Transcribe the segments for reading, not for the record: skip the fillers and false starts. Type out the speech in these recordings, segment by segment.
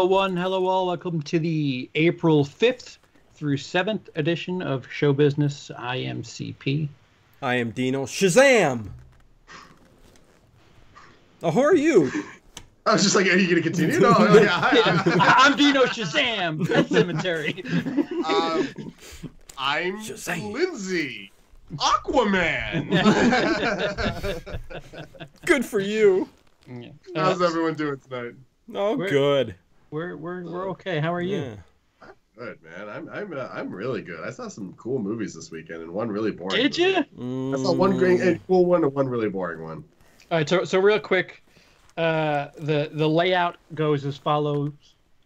Hello, one. Hello, all. Welcome to the April 5th through 7th edition of Show Business. I am CP. I am Dino. Shazam! Oh, who are you? I was just like, are you going to continue? No, I'm Dino Shazam. Pet Cemetery. I'm Shazam. Lindsay. Aquaman. Good for you. Yeah. How's everyone doing tonight? Oh, We're- good. We're okay. How are you? Yeah. Good, man. I'm really good. I saw some cool movies this weekend and one really boring. Did you? I saw one great and cool one and one really boring one. All right. So real quick, the layout goes as follows: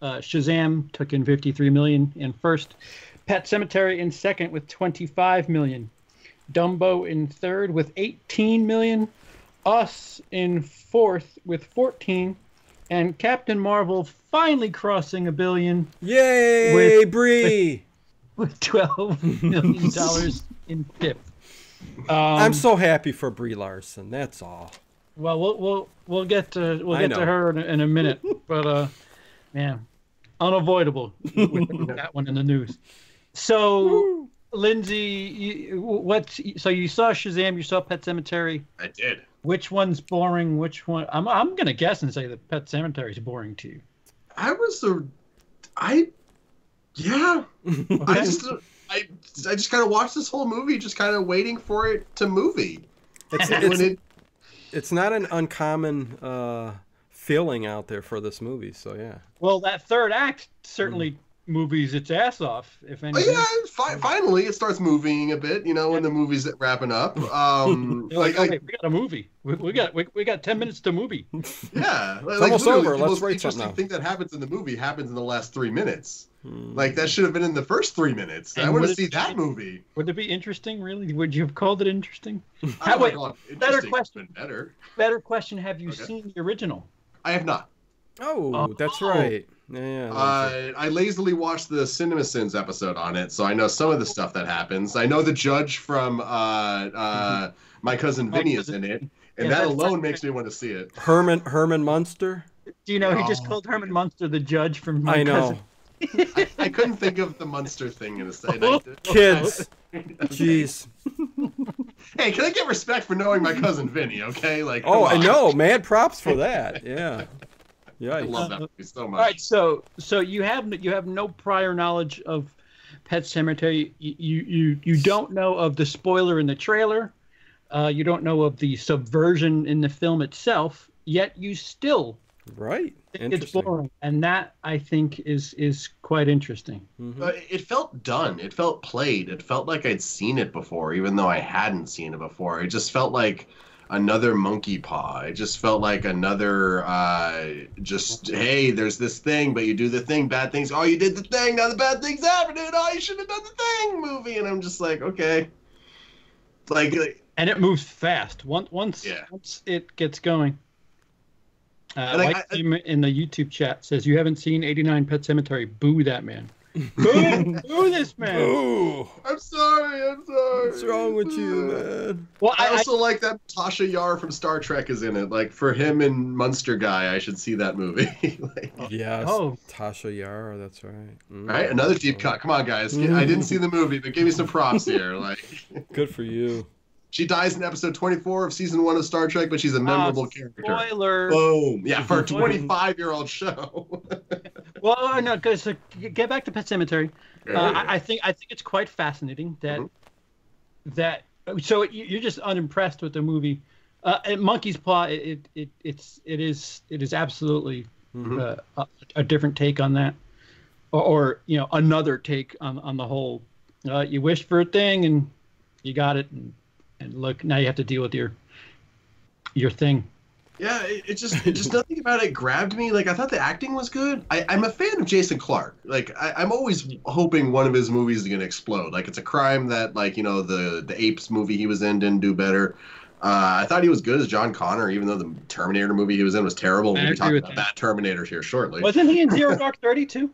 Shazam took in 53 million in first, Pet Cemetery in second with 25 million, Dumbo in third with 18 million, Us in fourth with 14, and Captain Marvel finally crossing $1 billion Yay, Brie! with $12 million in fifth. I'm so happy for Brie Larson. That's all. Well, we'll get to know. her in a minute, but man, unavoidable with that one in the news. So, Lindsay, so you saw Shazam, you saw Pet Cemetery. I did. Which one's boring? Which one? I'm gonna guess and say that Pet Cemetery is boring to you. Yeah. Okay. I just kind of watched this whole movie, just kind of waiting for it to movie. It's not an uncommon feeling out there for this movie, so yeah. Well, that third act certainly movies its ass off. If anything. Finally it starts moving a bit, when the movie's wrapping up. You're like, okay, we got a movie. We got 10 minutes to movie. Yeah, It's almost over. The Let's most rate something interesting now. thing that happens in the movie happens in the last 3 minutes. Like that should have been in the first 3 minutes. And I want to would see it that be- movie. Would it be interesting? Really? Would you have called it interesting? Oh Wait, my God, better interesting. question. It's been better. Better question. Have you Okay. seen the original? I have not. Oh, that's right. Yeah. I lazily watched the CinemaSins episode on it, so I know some of the stuff that happens. I know the judge from My Cousin Vinny is in it, and Yeah, that that's alone makes me want to see it. Herman Munster. Do you know he just Oh, called Herman Munster the judge from My I know. Cousin? I couldn't think of the Munster thing in a second. Kids. Jeez. Hey, can I get respect for knowing My Cousin Vinny, okay? Like, Oh, come I on. know. Mad props for that. Yeah. I Yeah. love that movie so much. All right, so you have no prior knowledge of Pet Cemetery. You don't know of the spoiler in the trailer. You don't know of the subversion in the film itself. Yet you still Right. think it's Interesting. boring, and that I think is quite interesting. It felt done. It felt played. It felt like I'd seen it before, even though I hadn't seen it before. It just felt like another Monkey Paw. It just felt like another, hey, there's this thing, but you do the thing, bad things. Oh, you did the thing, now the bad thing's happening. Oh, you should have done the thing movie. And I'm just like, okay. And it moves fast. Once it gets going. White Team in the YouTube chat says, you haven't seen 89 Pet Cemetery. Boo that man. Boo this man. Ooh. I'm sorry. What's wrong with you, man? Well, I also like that Tasha Yar from Star Trek is in it. Like, for him and Munster Guy, I should see that movie. Yes. Oh. Tasha Yar, that's right. All right, another deep cut. Come on, guys. I didn't see the movie, but give me some props here. Like, Good for you. she dies in episode 24 of season 1 of Star Trek, but she's a memorable character. Spoiler. Boom. Yeah, for a 25-year-old show. Well, no, because get back to Pet Cemetery. Yeah. I think it's quite fascinating that so you're just unimpressed with the movie. Monkey's Paw. It is absolutely a different take on that, or another take on the whole. You wished for a thing and you got it, and look, now you have to deal with your thing. Yeah, it just nothing about it grabbed me. Like, I thought the acting was good. I'm a fan of Jason Clarke. Like, I'm always hoping one of his movies is going to explode. Like, it's a crime that, like, the Apes movie he was in didn't do better. I thought he was good as John Connor, even though the Terminator movie he was in was terrible. We'll be talking about that Terminator here shortly. Wasn't he in Zero Dark 30 too?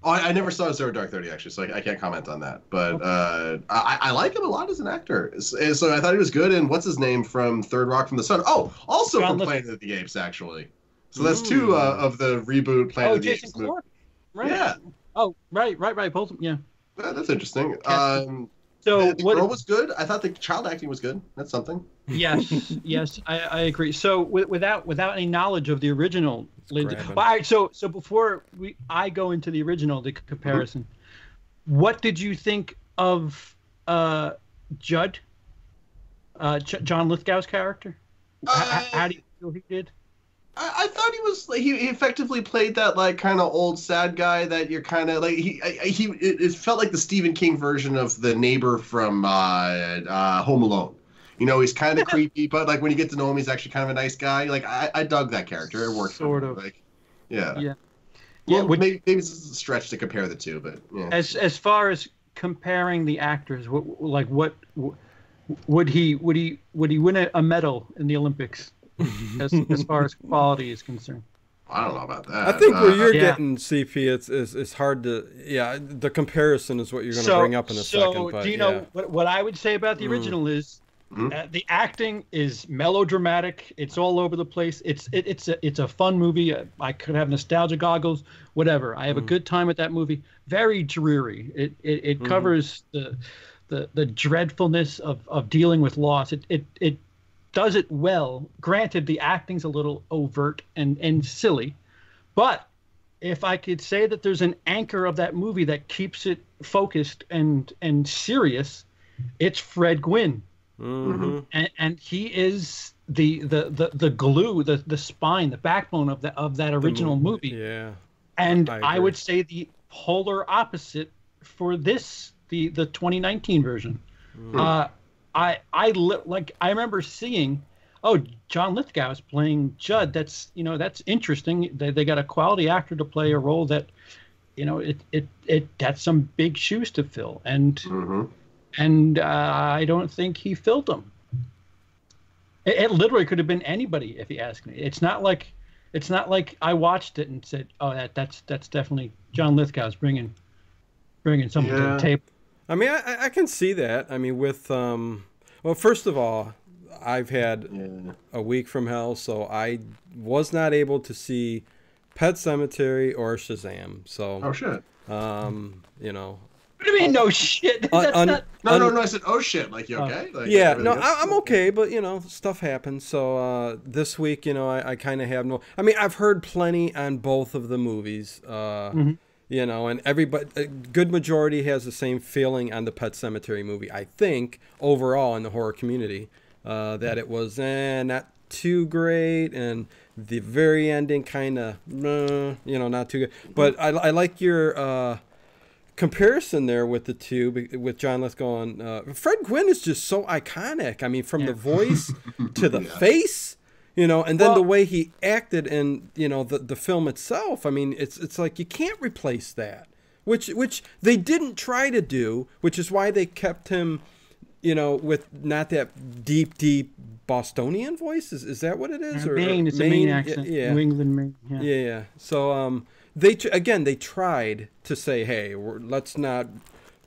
Oh, I never saw Zero Dark 30, actually, so I can't comment on that. But I like him a lot as an actor. So I thought he was good. And what's his name from Third Rock from the Sun? Oh, also from Planet of the Apes, actually. So that's two of the reboot Planet of the Jason Apes movies. Clarke. Right. Yeah. Oh, right. Both. Yeah. That's interesting. So the girl was good. I thought the child acting was good. That's something. Yes, I agree. So without any knowledge of the original, Linda. grabbing. All right, so before I go into the original, the comparison, what did you think of Judd, John Lithgow's character? How do you feel he did? I thought he effectively played that like kind of old sad guy that you're kind of like it felt like the Stephen King version of the neighbor from Home Alone. You know, he's kind of creepy, but like when you get to know him, he's actually kind of a nice guy. Like I dug that character. It worked sort of. Like, yeah. Yeah. Well, maybe it's a stretch to compare the two, but yeah. As far as comparing the actors, what would he win a medal in the Olympics? as far as quality is concerned. I don't know about that. I think where you're getting CP, it's hard to. Yeah, the comparison is what you're going to bring up in a second. But, do you know what I would say about the original is the acting is melodramatic. It's all over the place. It's a fun movie. I could have nostalgia goggles, whatever. I have a good time with that movie. Very dreary. It covers the dreadfulness of dealing with loss. It does it well. Granted, the acting's a little overt and silly, but if I could say that there's an anchor of that movie that keeps it focused and serious, it's Fred Gwynne. And he is the glue, the spine, the backbone of that original movie. Yeah. And I would say the polar opposite for this, the 2019 version. I remember seeing, John Lithgow is playing Judd. That's interesting. They got a quality actor to play a role that, that's some big shoes to fill. And I don't think he filled them. It literally could have been anybody if you ask me. It's not like I watched it and said, that's definitely John Lithgow's bringing something to the table. I mean, I can see that. I mean, with well, first of all, I've had a week from hell, so I was not able to see Pet Sematary or Shazam. So shit. What do you mean, no shit? No, I said, oh shit. Like, you okay? Like, yeah, no, I'm okay, but stuff happens. So this week, I kind of have no. I mean, I've heard plenty on both of the movies. And everybody, a good majority has the same feeling on the Pet Sematary movie. I think overall in the horror community, that it was not too great, and the very ending kind of, not too good. But I like your comparison there with the two, with John Lithgow and Fred Gwynne is just so iconic. I mean, from the voice to the face. And then the way he acted in, the film itself. I mean, it's like you can't replace that, which they didn't try to do, which is why they kept him, with not that deep Bostonian voice. Is that what it is? Maine, it's a Maine accent. Yeah. New England, Maine. Yeah. So they tried to say, hey, let's not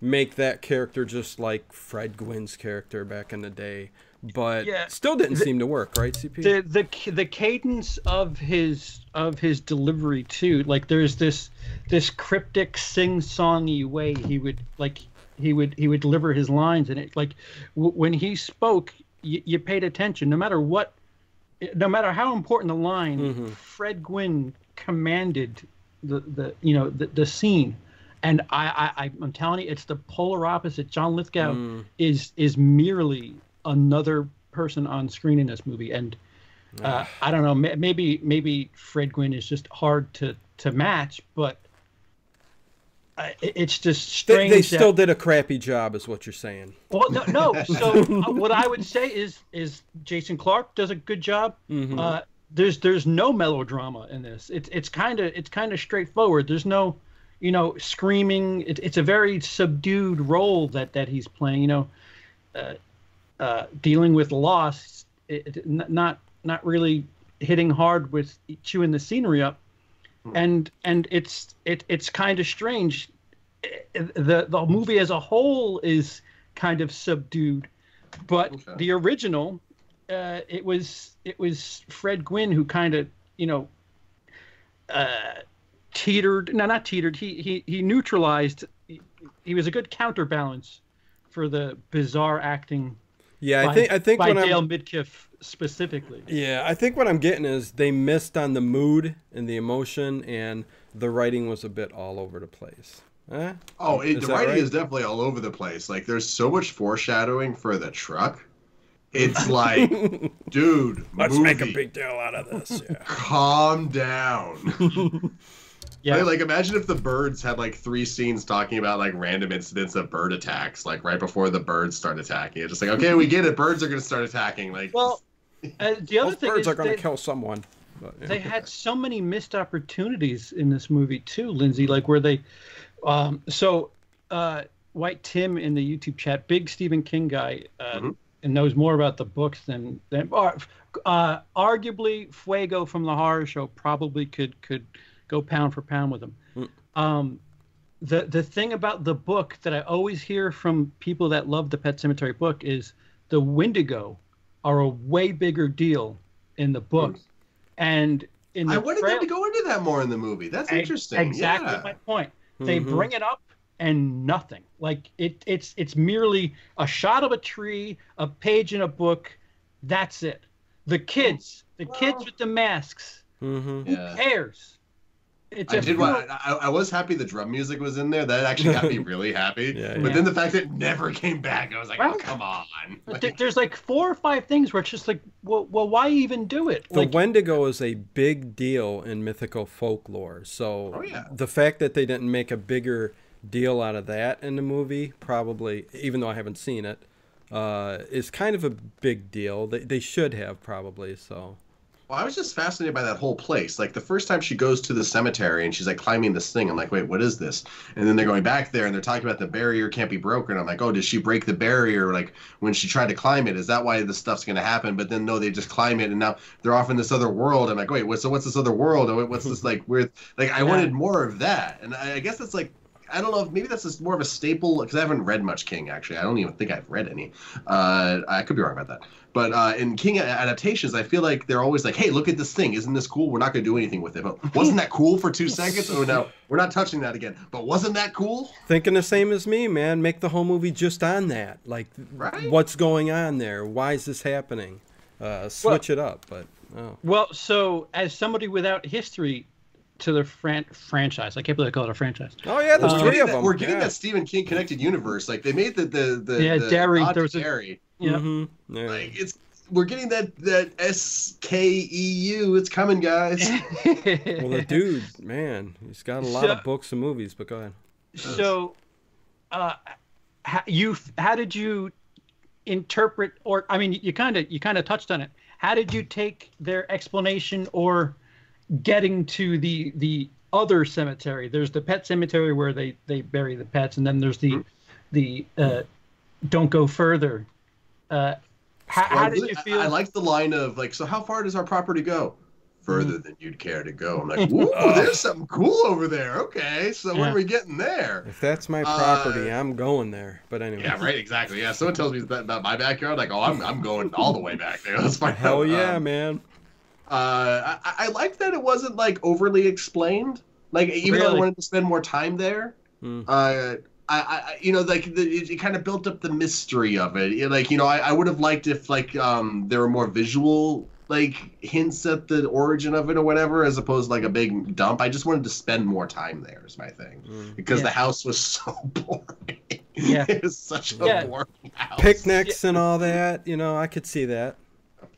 make that character just like Fred Gwynne's character back in the day. But still didn't seem to work, right, CP? The cadence of his delivery too, like there's this cryptic sing-songy way he would deliver his lines, and it like when he spoke, you paid attention, no matter how important the line. Fred Gwynne commanded the scene. And I'm telling you, it's the polar opposite. John Lithgow is merely another person on screen in this movie, and I don't know, maybe Fred Gwynne is just hard to match, but it's just strange. They still did a crappy job, is what you're saying. Well, no. So what I would say is Jason Clarke does a good job. There's no melodrama in this. It's kind of straightforward. There's no screaming. It's a very subdued role that he's playing. Dealing with loss, not really hitting hard with chewing the scenery up, and it's kind of strange. The movie as a whole is kind of subdued, but the original, it was Fred Gwynne who kind of teetered. No, not teetered. He neutralized. He was a good counterbalance for the bizarre acting. Yeah, I think by when Dale Midkiff specifically. Yeah, I think what I'm getting is they missed on the mood and the emotion, and the writing was a bit all over the place. The writing is definitely all over the place. Like, there's so much foreshadowing for the truck. It's like, dude, let's make a big deal out of this. Yeah. Calm down. Yeah. Like, imagine if the birds had like 3 scenes talking about like random incidents of bird attacks, like right before the birds start attacking. It's just like, okay, we get it. Birds are going to start attacking. Like, well, the other thing birds is are going to kill someone. But, yeah. They had so many missed opportunities in this movie too, Lindsay. Like where they, White Tim in the YouTube chat, big Stephen King guy, and knows more about the books than arguably Fuego from the Horror Show probably could go pound for pound with him. The thing about the book that I always hear from people that love the Pet Sematary book is the Wendigo are a way bigger deal in the book. And in the I wanted them to go into that more in the movie. That's interesting. Exactly my point. They bring it up and nothing. Like it's merely a shot of a tree, a page in a book. That's it. The kids with the masks. Who cares? I was happy the drum music was in there. That actually got me really happy. But then the fact that it never came back, I was like, oh, come on. There's like 4 or 5 things where it's just like, well, why even do it? The Wendigo is a big deal in mythical folklore. So the fact that they didn't make a bigger deal out of that in the movie, probably, even though I haven't seen it, is kind of a big deal. They should have probably, so... Well, I was just fascinated by that whole place. Like, the first time she goes to the cemetery and she's, like, climbing this thing, I'm like, wait, what is this? And then they're going back there and they're talking about the barrier can't be broken. I'm like, oh, did she break the barrier, like, when she tried to climb it? Is that why this stuff's going to happen? But then, no, they just climb it and now they're off in this other world. I'm like, wait, what's this other world? What's this, like, weird? Like, I wanted more of that. And I guess it's, like, I don't know if maybe that's just more of a staple, because I haven't read much King, actually. I don't even think I've read any. I could be wrong about that. But in King adaptations, I feel like they're always like, hey, look at this thing. Isn't this cool? We're not going to do anything with it. But wasn't that cool for 2 seconds? Oh, no, we're not touching that again. But wasn't that cool? Thinking the same as me, man. Make the whole movie just on that. Like, what's going on there? Why is this happening? Switch it up. But Well, so as somebody without history to the franchise. I can't believe I call it a franchise. Oh yeah, there's 3 of them. We're getting that Stephen King connected universe. Like they made the Derry. There was Derry. Like we're getting that SKEU. It's coming, guys. Well, the dude, man, he's got a lot of books and movies. But go ahead. So, how did you interpret, or I mean, you kind of touched on it. How did you take their explanation or getting to the other cemetery? There's the pet cemetery where they bury the pets, and then there's the don't go further. How did you feel? I like the line of like, so how far does our property go? Further than you'd care to go. I'm like, whoa, there's something cool over there. Okay, so when are we getting there? If that's my property, I'm going there. But anyway. Yeah, right, exactly. Yeah, someone tells me about my backyard, like, oh, I'm going all the way back there. Let's find out. Hell yeah, man. I like that it wasn't like overly explained. Like even though I wanted to spend more time there, I you know, like it kind of built up the mystery of it. Like, you know, I would have liked if like there were more visual like hints at the origin of it or whatever, as opposed to like a big dump. I just wanted to spend more time there is my thing, because the house was so boring. It was such a boring house. Picnics and all that, you know, I could see that.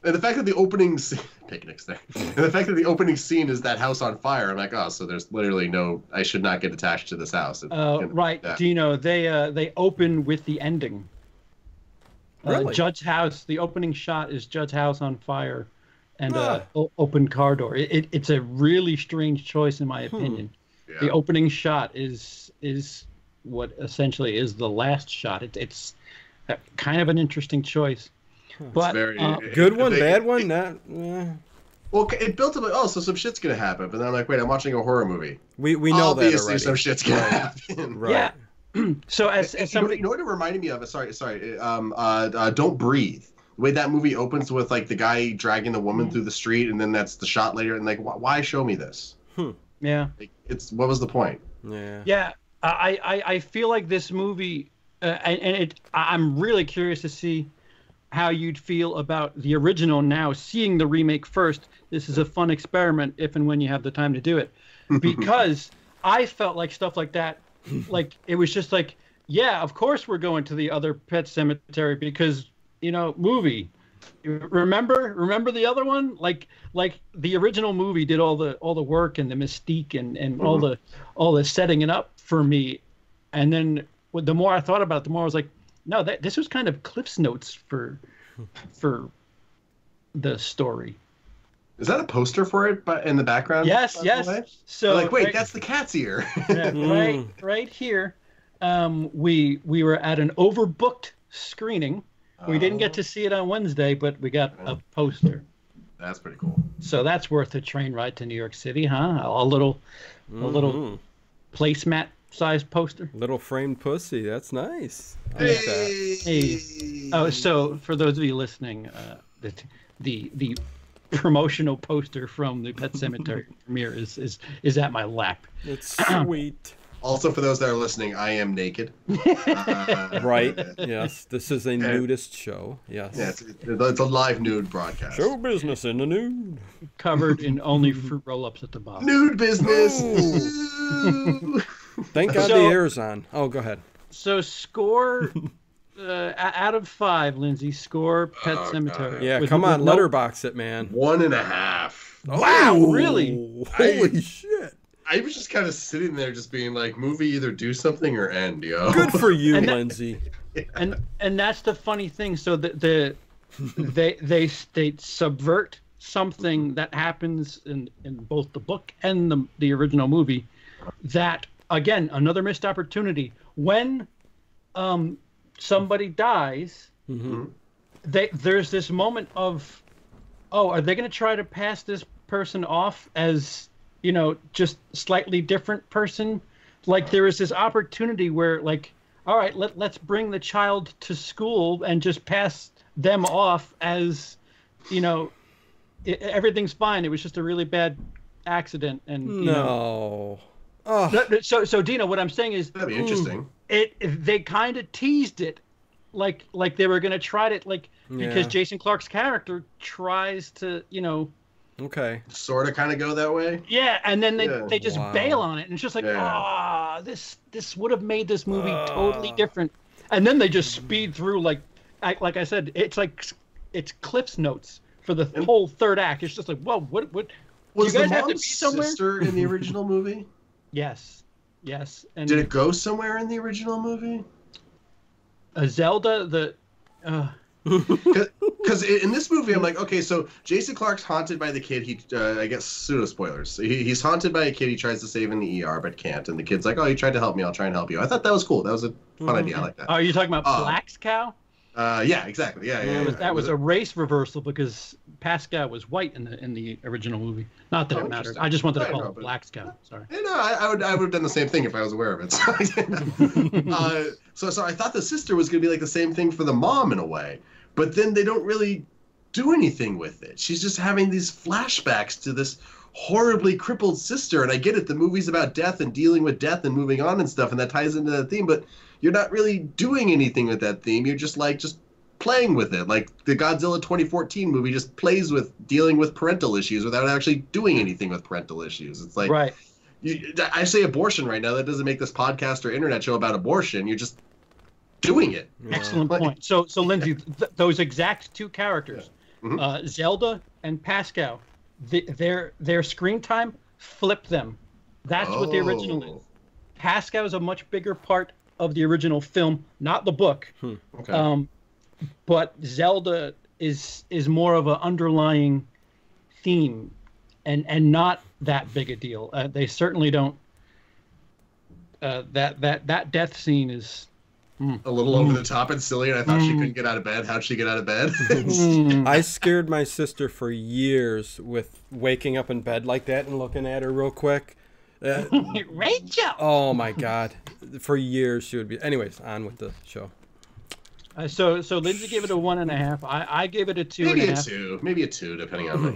And the fact that the opening picnics there, and the fact that the opening scene is that house on fire, I'm like, oh, so there's literally no, I should not get attached to this house. Right, Dino. They open with the ending. Really? Judd's house. The opening shot is Judd's house on fire, and open car door. It's a really strange choice in my opinion. The opening shot is what essentially is the last shot. It's kind of an interesting choice. But good one, bad one, Well, it built up like, oh, so some shit's gonna happen, but then I'm like, wait, I'm watching a horror movie. We know that obviously some shit's gonna happen. Right. Yeah. So as somebody, you know what it reminded me of? Sorry. Don't Breathe. The way that movie opens with like the guy dragging the woman through the street, and then that's the shot later, and like, why show me this? Yeah. it's what was the point? Yeah. Yeah, I feel like this movie, I'm really curious to see how you'd feel about the original now, seeing the remake first. This is a fun experiment if and when you have the time to do it. Because I felt like stuff like that, like it was just like, yeah, of course we're going to the other Pet Cemetery because, movie. Remember the other one? Like the original movie did all the work and the mystique and all the setting it up for me. And then the more I thought about it, the more I was like, no, this was kind of Cliff's Notes for the story. Is that a poster for it in the background? Yes. So like, wait, that's the cat's ear. right here. We were at an overbooked screening. We didn't get to see it on Wednesday, but we got a poster. That's pretty cool. So that's worth a train ride to New York City, huh? A little placemat-sized poster. Little framed pussy. That's nice. I Hey. like that. Hey. Oh, so for those of you listening, the promotional poster from the Pet Cemetery premiere is at my lap. It's sweet. Also, for those that are listening, I am naked. Right. Yes. This is a nudist show. Yes. Yeah, it's a live nude broadcast. Show business in the nude. Covered in only fruit roll-ups at the bottom. Nude business. Thank God the air's on. Oh, go ahead. So score out of 5, Lindsay. Score Pet Cemetery. Yeah, come on, letterbox it, man. 1.5. Wow, really? Holy shit. I was just kind of sitting there just being like, movie either do something or end, yo. Good for you, Lindsay. And that's the funny thing. So they subvert something that happens in both the book and the original movie. That, again, another missed opportunity. When somebody dies, there's this moment of, are they going to try to pass this person off as, just slightly different person? Like there is this opportunity where like, all right, let's bring the child to school and just pass them off as, everything's fine. It was just a really bad accident. And So Dino, what I'm saying is That'd be interesting. They kind of teased it, like they were going to try to because Jason Clarke's character tries to Okay. Sort of kind of go that way. Yeah, and then they just bail on it, and it's just like, this would have made this movie totally different. And then they just speed through like I said, it's Cliff's Notes for the whole third act. It's just like, whoa, what Was you guys the have to be mom's somewhere? sister in the original movie? Yes. And Did it go somewhere in the original movie? Zelda, Because in this movie, I'm like, okay, so Jason Clarke's haunted by the kid. He, I guess, pseudo spoilers. He's haunted by a kid he tries to save in the ER but can't, and the kid's like, oh, you tried to help me, I'll try and help you. I thought that was cool. That was a fun idea. I like that. Oh, you're talking about Black's cow? Yeah, exactly. Yeah. That was a race reversal because Pascal was white in the original movie. Not that it mattered. I just wanted to call it Black's cow. Sorry. I would have done the same thing if I was aware of it. So I thought the sister was going to be like the same thing for the mom in a way, but then they don't really do anything with it. She's just having these flashbacks to this horribly crippled sister, and I get it. The movie's about death and dealing with death and moving on and stuff, and that ties into that theme, but you're not really doing anything with that theme. You're just playing with it. Like the Godzilla 2014 movie just plays with dealing with parental issues without actually doing anything with parental issues. It's like, right. I say abortion right now. That doesn't make this podcast or internet show about abortion. You're just doing it. Excellent point. So Lindsay, those exact two characters, Zelda and Pascal, their screen time, flip them. That's what the original is. Pascal is a much bigger part of the original film, not the book. Okay. But Zelda is more of an underlying theme, and not that big a deal. They certainly don't. That death scene is a little over the top and silly, and I thought she couldn't get out of bed. How'd she get out of bed? I scared my sister for years with waking up in bed like that and looking at her real quick. Rachel! Oh my God. For years she would be. Anyways, on with the show. So Lindsay gave it a 1.5. I gave it a 2.5. Maybe a 2, depending on the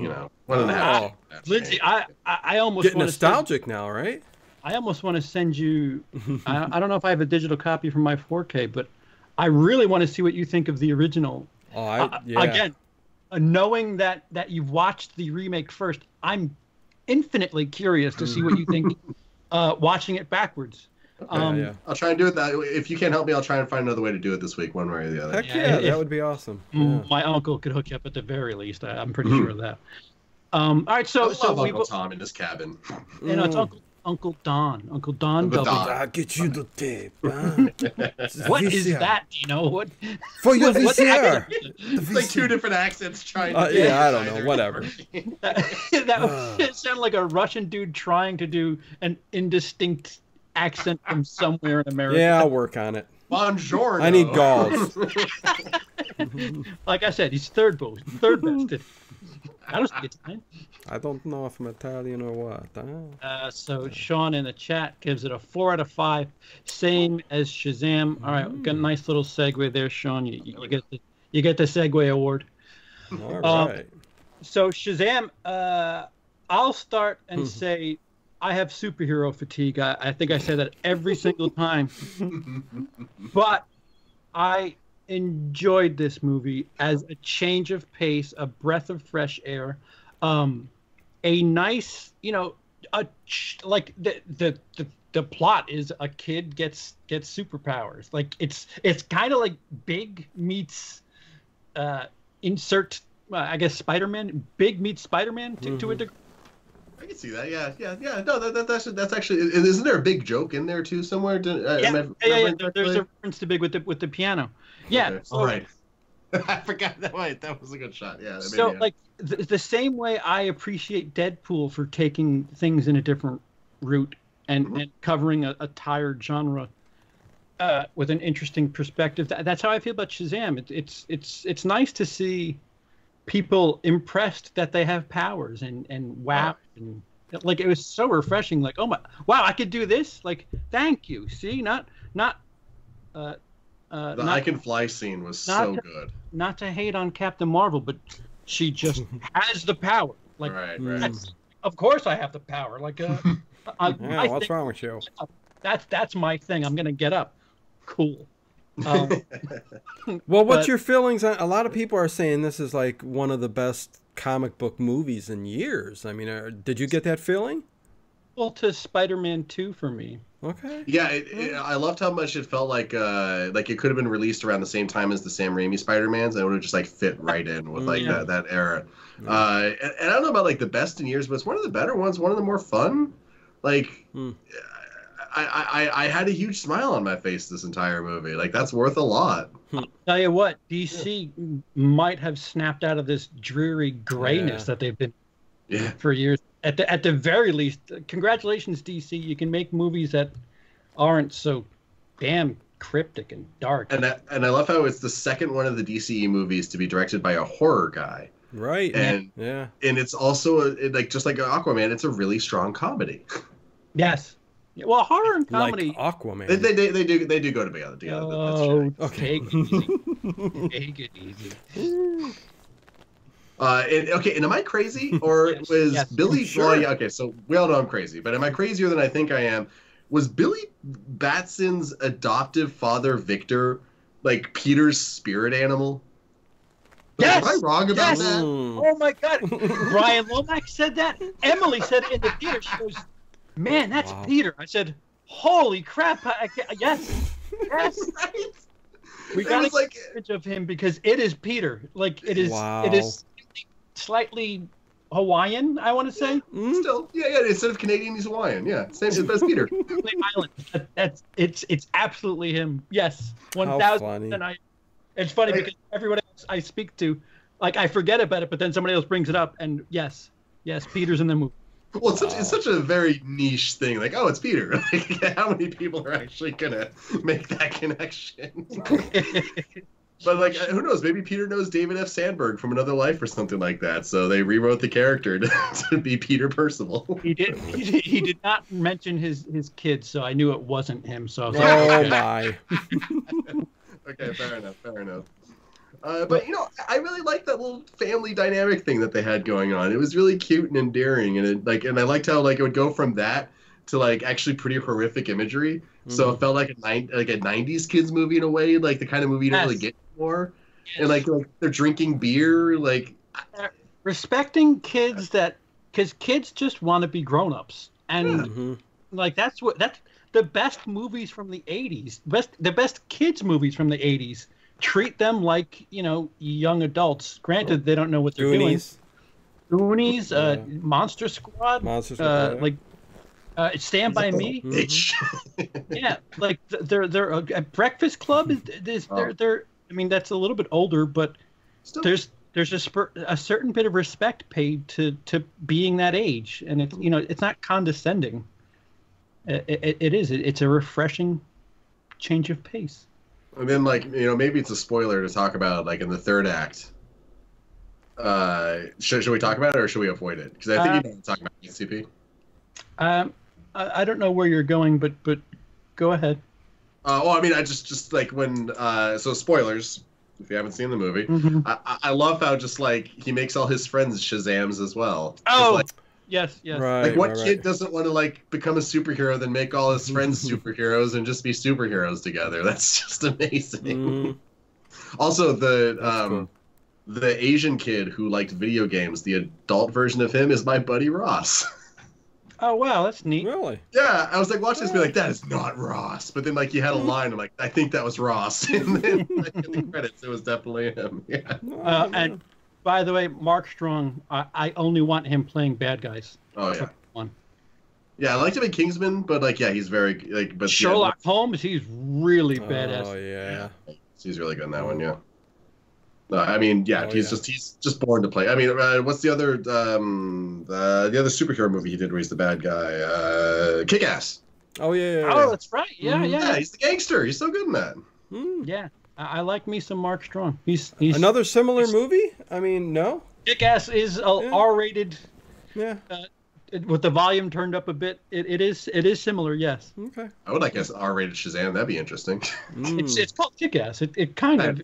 1.5. Lindsay, I almost get nostalgic now, right? I almost want to send you. I don't know if I have a digital copy from my 4K, but I really want to see what you think of the original. Yeah. Again, knowing that you've watched the remake first, I'm infinitely curious to see what you think watching it backwards. Yeah. I'll try and do it that. If you can't help me, I'll try and find another way to do it this week, one way or the other. Heck yeah, that would be awesome. My uncle could hook you up at the very least. I'm pretty sure of that. All right, so I love Uncle Tom in his cabin. You know, it's Uncle Don. Uncle Don. I'll get you the tape. What is that? Do you know what? For your VCR. It's like two different accents trying to yeah, I don't know. Whatever. That sounded like a Russian dude trying to do an indistinct accent from somewhere in America. Yeah, I'll work on it. Bonjour. I need galls. Like I said, he's third best. I don't speak Italian. I don't know if I'm Italian or what. So Sean in the chat gives it a 4 out of 5, same as Shazam. All right, got a nice little segue there, Sean. You get the segue award. All right. So Shazam, I'll start and say I have superhero fatigue. I think I say that every single time, but I enjoyed this movie as a change of pace, a breath of fresh air, a nice, like the plot is a kid gets superpowers. Like it's kind of like Big meets insert I guess Spider-Man. Big meets Spider-Man to a degree. I can see that. Yeah. No, that's actually. Isn't there a big joke in there too somewhere? Yeah. There's a reference to Big with the piano. Yeah. Okay. All right. I forgot that. Wait, that was a good shot. Yeah. So like the same way I appreciate Deadpool for taking things in a different route and covering a tired genre with an interesting perspective. That's how I feel about Shazam. It's nice to see people impressed that they have powers and wow, and like it was so refreshing. Like, oh my, wow, I could do this. Like, thank you. See, not the I Can Fly scene was so good. Not to hate on Captain Marvel, but she just has the power. Like, right. Of course I have the power. Like, what's wrong with you? That's my thing. I'm gonna get up. Cool. Well, what's your feelings on? A lot of people are saying this is like one of the best comic book movies in years. I mean, did you get that feeling? Well, to Spider-Man 2 for me. Okay. Yeah, I loved how much it felt like it could have been released around the same time as the Sam Raimi Spider-Mans, and it would have just like fit right in with like that era. And I don't know about like the best in years, but it's one of the better ones, one of the more fun. Like, I had a huge smile on my face this entire movie. Like, that's worth a lot. I'll tell you what, DC might have snapped out of this dreary grayness that they've been for years. At the very least, congratulations, DC. You can make movies that aren't so damn cryptic and dark. And I love how it's the second one of the DCE movies to be directed by a horror guy. Right. And it's also like just like Aquaman, it's a really strong comedy. Yes. Well, horror and comedy, like Aquaman. They do go together. Oh, okay. Take it easy. Take it easy. And am I crazy or was Billy? Sure. Well, yeah, okay. So we all know I'm crazy, but am I crazier than I think I am? Was Billy Batson's adoptive father Victor like Peter's spirit animal? Yes. Am I wrong about that? Oh my God! Brian Lomax said that. Emily said it in the theater. She goes, "Man, that's Peter." I said, "Holy crap!" Yes. Right? We got a image of him because it is Peter. Like it is. It is slightly Hawaiian, I want to say. Still, yeah. Instead of Canadian, he's Hawaiian. Yeah, same as Peter. Island. It's absolutely him. Yes, 1,000. And it's funny because everyone else I speak to, like I forget about it, but then somebody else brings it up, and yes, Peter's in the movie. Well, it's such a very niche thing. Like, oh, it's Peter. Like, how many people are actually gonna make that connection? But like, who knows? Maybe Peter knows David F. Sandberg from another life or something like that. So they rewrote the character to be Peter Percival. He did not mention his kids, so I knew it wasn't him. So I was like, my. Okay, fair enough. But I really like that little family dynamic thing that they had going on. It was really cute and endearing, and I liked how like it would go from that to like actually pretty horrific imagery. So it felt like a 90s kids movie in a way, like the kind of movie you don't really get anymore. Yes. And like they're drinking beer, like respecting kids because kids just want to be grown-ups, and like that's the best movies from the 80s, the best kids movies from the 80s treat them like, you know, young adults. Granted, they don't know what they're doing. Goonies, Monster Squad, like Stand By Me. Yeah, like they're Breakfast Club is they're. I mean, that's a little bit older, but still, there's a certain bit of respect paid to being that age, and it's, you know, it's not condescending. It's a refreshing change of pace. And then, like, you know, maybe it's a spoiler to talk about, like, in the third act. Should we talk about it, or should we avoid it? Because I think you know what I'm talking about, CP. I don't know where you're going, but go ahead. Well, I mean, I just like when so spoilers if you haven't seen the movie. I love how just like he makes all his friends Shazams as well. Oh, like, yes. Right, like what kid doesn't want to like become a superhero, then make all his friends superheroes and just be superheroes together? That's just amazing. Also, the Asian kid who liked video games, the adult version of him is my buddy Ross. Oh, wow, that's neat. Really? Yeah, I was like watching this, be like, that is not Ross. But then like he had a line, I'm like, I think that was Ross. And then like, in the credits, it was definitely him. Yeah. And by the way, Mark Strong, I only want him playing bad guys. Oh yeah. Yeah, I liked him in Kingsman, but like, yeah, he's very like. But Sherlock Holmes, he's really badass. Oh yeah. He's really good in that one. Yeah. I mean, yeah, he's just born to play. I mean, what's the other superhero movie he did where he's the bad guy? Kick-Ass. Oh yeah. Oh, that's right. Yeah. Yeah, he's the gangster. He's so good in that. Yeah, I like me some Mark Strong. He's another similar movie. I mean, no. Kick-Ass is R-rated. Yeah. With the volume turned up a bit, it is similar. Yes. Okay. I would like an R-rated Shazam. That'd be interesting. It's called Kick-Ass. It kind of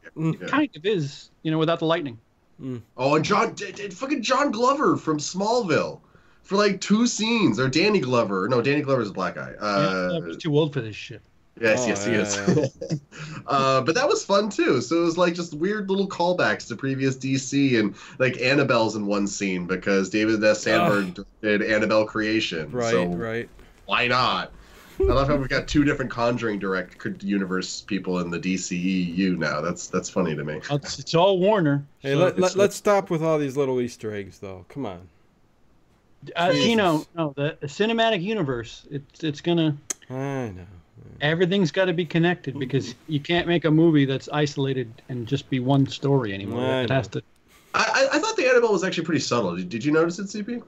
is, you know, without the lightning. Oh, and fucking John Glover from Smallville for like 2 scenes, or Danny Glover. No, Danny Glover's a black guy. He's too old for this shit. Yes, he is. But that was fun too. So it was like just weird little callbacks to previous DC, and like Annabelle's in one scene because David S. Sandberg did Annabelle Creation. Right. Why not? I love how we've got 2 different Conjuring direct universe people in the DCEU now. That's funny to me. It's all Warner. Hey, let's stop with all these little Easter eggs, though. Come on. You know, no, the cinematic universe. It's gonna. I know. Everything's got to be connected because you can't make a movie that's isolated and just be one story anymore. It has to. I thought the Annabelle was actually pretty subtle. Did you notice it, CP?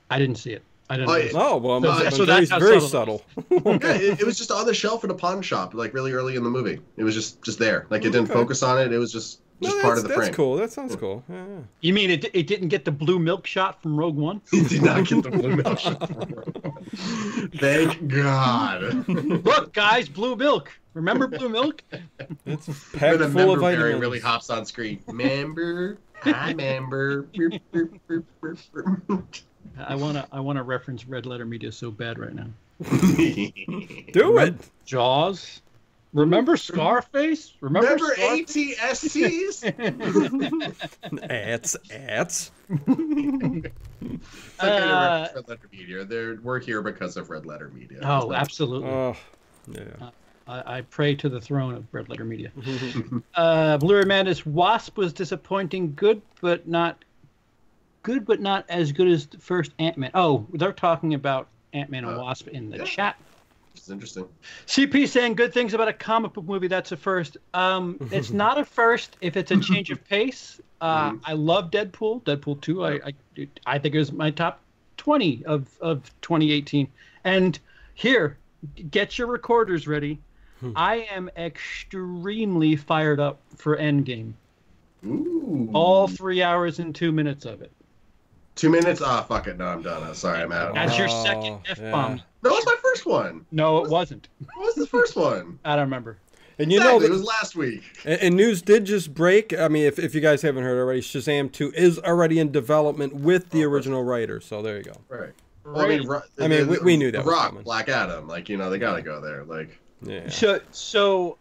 I didn't see it. I didn't. Oh well, that's very subtle. Yeah, it was just on the shelf in a pawn shop, like really early in the movie. It was just there. Like it didn't focus on it. It was just part of the frame. That's cool. That sounds cool. Yeah. You mean it didn't get the blue milk shot from Rogue One? It did not get the blue milk shot from Rogue One. Thank God. Look, guys, blue milk. Remember blue milk? It's packed full of vitamins. Really hops on screen. Member, I member. I wanna reference Red Letter Media so bad right now. Do it. Jaws. Remember Scarface? Remember ATSTs? Ats. Red Letter Media. We're here because of Red Letter Media. Oh, absolutely. Oh, yeah. I pray to the throne of Red Letter Media. Blue Amanda's Wasp was disappointing. Good, but not as good as the first Ant-Man. Oh, they're talking about Ant-Man and Wasp in the chat. It's interesting. CP saying good things about a comic book movie. That's a first. It's not a first if it's a change of pace. I love Deadpool. Deadpool 2. I think it was my top 20 of 2018. And here, get your recorders ready. I am extremely fired up for Endgame. Ooh. All 3 hours and 2 minutes of it. 2 minutes? Ah, fuck it. No, I'm done. I'm sorry, I'm out. That's your second F-bomb. Yeah. No, it was my first one. No, it wasn't. What was the first one? I don't remember. And you know that, it was last week. And news did just break. I mean, if you guys haven't heard already, Shazam 2 is already in development with the original writer. So there you go. Right. Well, I mean, we knew that. The Rock, Black Adam, like they gotta go there, like. Yeah. So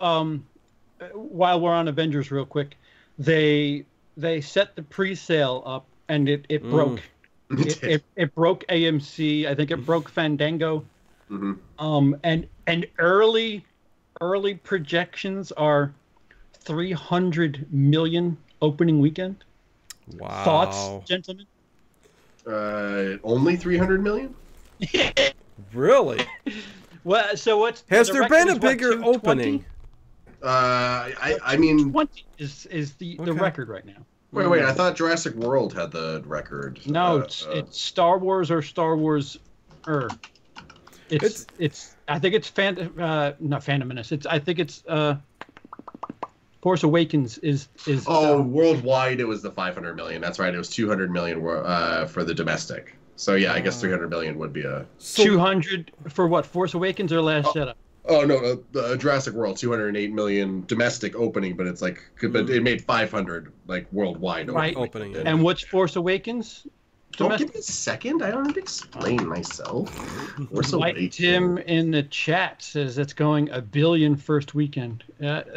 while we're on Avengers, real quick, they set the pre-sale up, and it broke. It broke AMC. I think it broke Fandango. Mm-hmm. And early projections are 300 million opening weekend. Wow. Thoughts, gentlemen? Only 300 million? Really? Well, so what's has there been a bigger opening? I mean, 20 is the record right now. Wait, I thought Jurassic World had the record. No, it's Star Wars or Star Wars. It's I think it's not Phantom Menace. I think it's Force Awakens is. Worldwide it was the 500 million. That's right. It was 200 million for the domestic. So yeah, I guess 300 million would be a 200 for what? Force Awakens or Last Jedi? Oh no, Jurassic World 208 million domestic opening, but it's like, but it made 500 like worldwide opening. And what's Force Awakens? Don't give me a second. I don't have to explain myself. Force Awakens. Tim in the chat says it's going $1 billion first weekend. That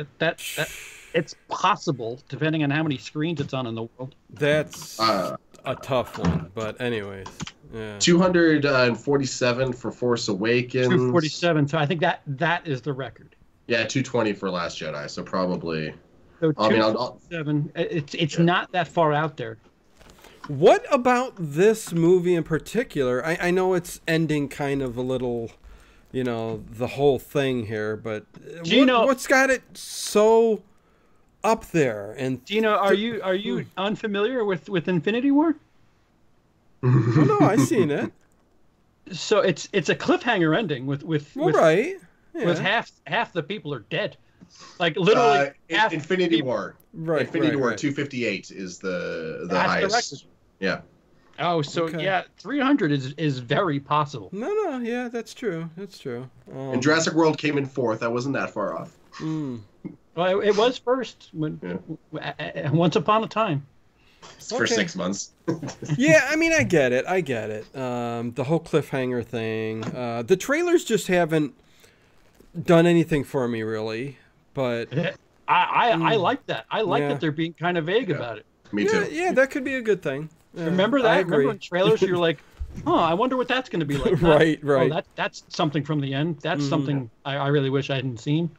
it's possible depending on how many screens it's on in the world. That's a tough one, but anyways. Yeah. 247 for Force Awakens. 247. So I think that is the record. Yeah, 220 for Last Jedi. So probably. So 247. It's not that far out there. What about this movie in particular? I know it's ending kind of a little, the whole thing here, but what's got it so up there? And Gino, are you unfamiliar with Infinity War? Oh, no, I've seen it. So it's a cliffhanger ending with right. Yeah. With half the people are dead, like literally. Infinity War. Right. Infinity War 258 is the highest. Yeah. Oh, so okay. Yeah, 300 is very possible. No, yeah, that's true. That's true. And Jurassic World came in fourth. I wasn't that far off. Well, it was first once upon a time. For 6 months. Yeah, I mean, I get it. The whole cliffhanger thing. The trailers just haven't done anything for me, really. But I like that. I like that they're being kind of vague about it. Me too. Yeah, that could be a good thing. Remember that? I agree. Remember in trailers you're like, I wonder what that's going to be like. Right. Oh, that's something from the end. That's something I really wish I hadn't seen.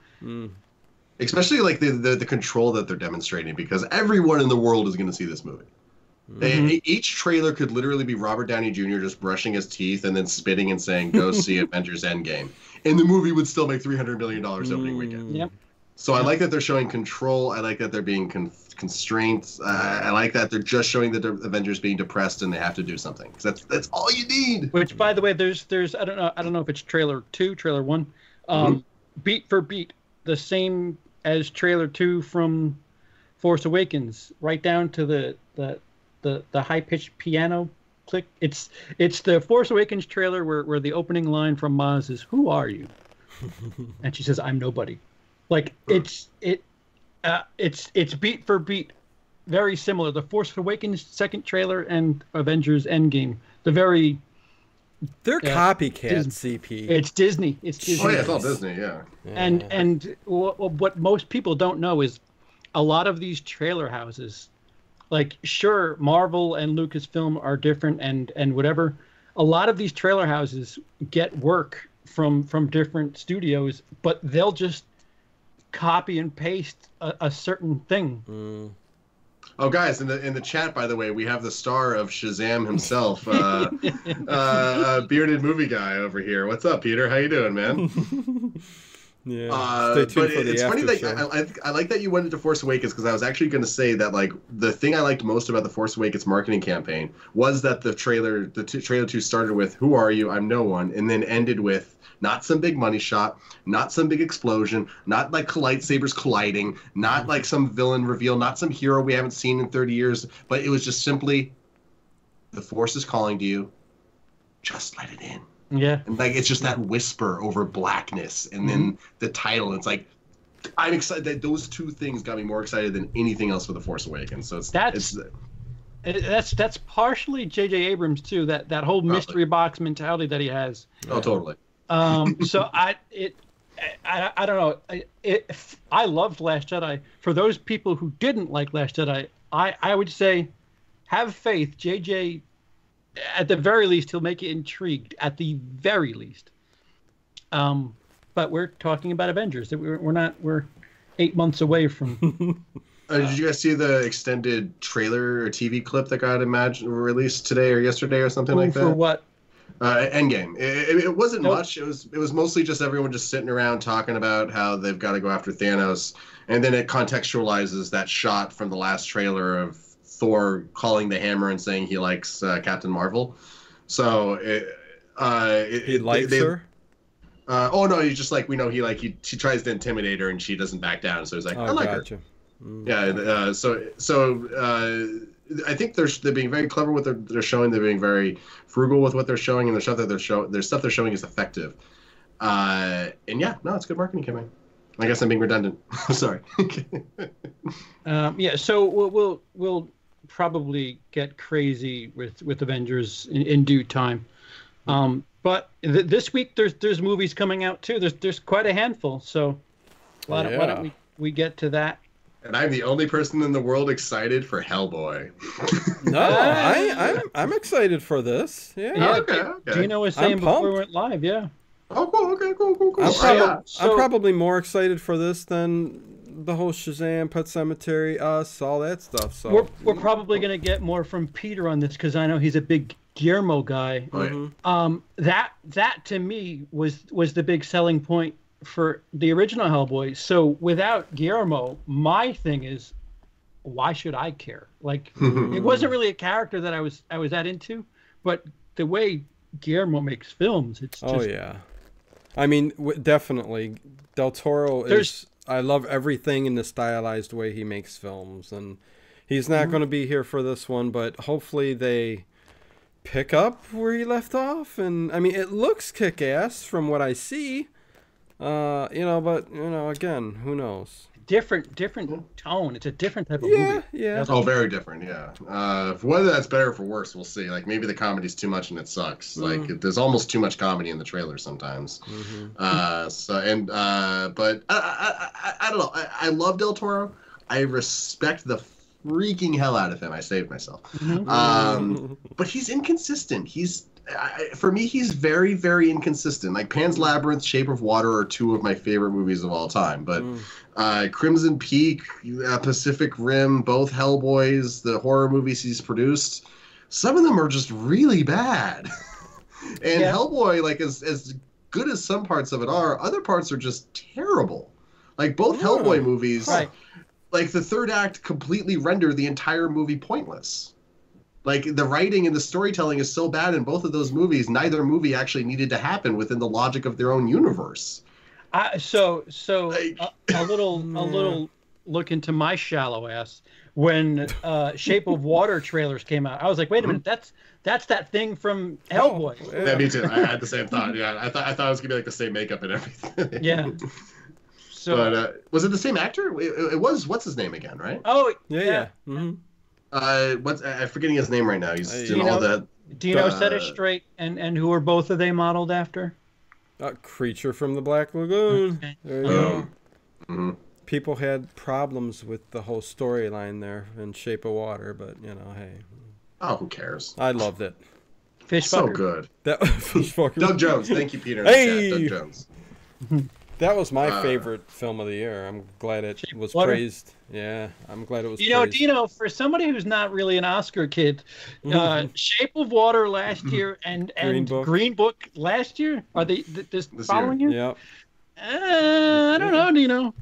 Especially like the control that they're demonstrating, because everyone in the world is going to see this movie. Each trailer could literally be Robert Downey Jr. just brushing his teeth and then spitting and saying, "Go see Avengers Endgame," and the movie would still make $300 million opening weekend. Yep. So I like that they're showing control. I like that they're being constrained. I like that they're just showing the Avengers being depressed and they have to do something. Because that's all you need. Which, by the way, there's I don't know if it's trailer 2, trailer 1, beat for beat, the same as trailer 2 from Force Awakens, right down to the high pitched piano click. It's the Force Awakens trailer where the opening line from Maz is, "Who are you?" And she says, "I'm nobody." Like it's beat for beat, very similar. The Force Awakens second trailer and Avengers Endgame, they're copycat CP. It's Disney. It's Disney. Oh yeah, it's all Disney. Yeah. And what most people don't know is a lot of these trailer houses, like sure Marvel and Lucasfilm are different and whatever. A lot of these trailer houses get work from different studios, but they'll just copy and paste a certain thing. Oh, guys, in the chat, by the way, we have the star of Shazam himself, bearded movie guy over here. What's up, Peter? How you doing, man? Yeah. Stay tuned for the it's funny that show. I like that you went into Force Awakens, because I was actually going to say that like the thing I liked most about the Force Awakens marketing campaign was that the trailer 2 started with "Who are you? I'm no one," and then ended with not some big money shot, not some big explosion, not like lightsabers colliding, not like some villain reveal, not some hero we haven't seen in 30 years, but it was just simply, the Force is calling to you, just let it in. Yeah. And like it's just that whisper over blackness, and then the title. It's like, I'm excited that those two things got me more excited than anything else for the Force Awakens. So That's partially J.J. Abrams too. That whole mystery box mentality that he has. Oh, totally. So I don't know. I loved Last Jedi. For those people who didn't like Last Jedi, I would say, have faith. J.J. at the very least, he'll make you intrigued. At the very least. But we're talking about Avengers. We're 8 months away from. Did you guys see the extended trailer or TV clip that got released today or yesterday or something like that? For what? Endgame. It wasn't much. It was mostly just everyone just sitting around talking about how they've got to go after Thanos, and then it contextualizes that shot from the last trailer of Thor calling the hammer and saying he likes Captain Marvel. So he likes her. Oh no, he's just like, we know she tries to intimidate her and she doesn't back down. So he's like, I like her. Yeah. So I think they're being very clever with what they're showing. They're being very frugal with what they're showing, and the stuff they're showing is effective. And yeah, no, it's good marketing campaign. I guess I'm being redundant. Sorry. Yeah. So we'll probably get crazy with Avengers in due time. But this week there's movies coming out too. There's quite a handful. So why don't we get to that? And I'm the only person in the world excited for Hellboy. No, I'm excited for this. Yeah. Okay. Dino was saying before we went live. Yeah. Oh, cool. Okay. Cool. I'm probably more excited for this than the whole Shazam, Pet Sematary, Us, all that stuff. So we're probably gonna get more from Peter on this because I know he's a big Guillermo guy. Mm-hmm. That to me was the big selling point for the original Hellboy. So without Guillermo, my thing is, why should I care? Like, it wasn't really a character that I was that into, but the way Guillermo makes films, it's just... Oh yeah, I mean, definitely Del Toro is. I love everything in the stylized way he makes films, and he's not going to be here for this one, but hopefully they pick up where he left off. And I mean, it looks kick-ass from what I see. But again, who knows? Different tone. It's a different type of movie. Yeah. Oh, very different. Yeah. Whether that's better or for worse, we'll see. Like maybe the comedy's too much and it sucks. Like there's almost too much comedy in the trailer sometimes. But I don't know. I love Del Toro. I respect the freaking hell out of him. I saved myself. But he's inconsistent. For me, he's very, very inconsistent. Like Pan's Labyrinth, Shape of Water are two of my favorite movies of all time. But Crimson Peak, Pacific Rim, both Hellboys, the horror movies he's produced, some of them are just really bad. And Hellboy, like as good as some parts of it are, other parts are just terrible. Like both Hellboy movies, like the third act completely render the entire movie pointless. Like, the writing and the storytelling is so bad in both of those movies, neither movie actually needed to happen within the logic of their own universe. A little look into my shallow ass. When Shape of Water trailers came out, I was like, wait a minute, that's that thing from Hellboy. Yeah, me too. I had the same thought. Yeah, I thought it was going to be like the same makeup and everything. Yeah. So, but was it the same actor? It was, what's his name again, right? Oh, yeah. I'm forgetting his name right now. He's doing all that. Dino set it straight, and who are both of they modeled after? Creature from the Black Lagoon. Okay. There you go. People had problems with the whole storyline there in Shape of Water, but hey. Oh, who cares? I loved it. Fishfucker. So good. Fishfucker. Doug Jones. Thank you, Peter. Hey! Doug Jones. That was my favorite film of the year. I'm glad it was praised. Yeah, I'm glad it was praised. Dino, for somebody who's not really an Oscar kid, Shape of Water last year and Green Book last year? Are they this following year? Yep. I don't know, Dino.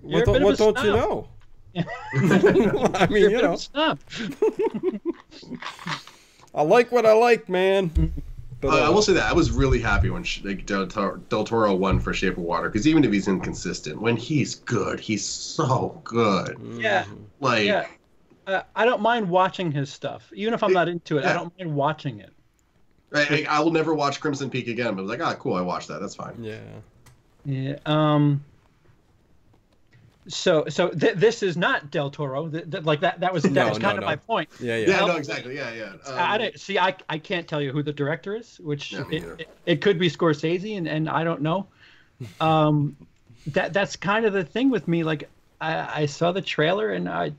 What don't you know? I mean, I like what I like, man. But, I will say that I was really happy when Del Toro won for Shape of Water, because even if he's inconsistent, when he's good, he's so good. Yeah. I don't mind watching his stuff, even if I'm not into it. I don't mind watching it. I will never watch Crimson Peak again. But I was like, cool, I watched that. That's fine. Yeah. Yeah. This is not Del Toro. Like that was kind of my point. Yeah, no, exactly. Yeah. I don't see. I can't tell you who the director is, which it could be Scorsese, and I don't know. That's kind of the thing with me. Like I saw the trailer, and I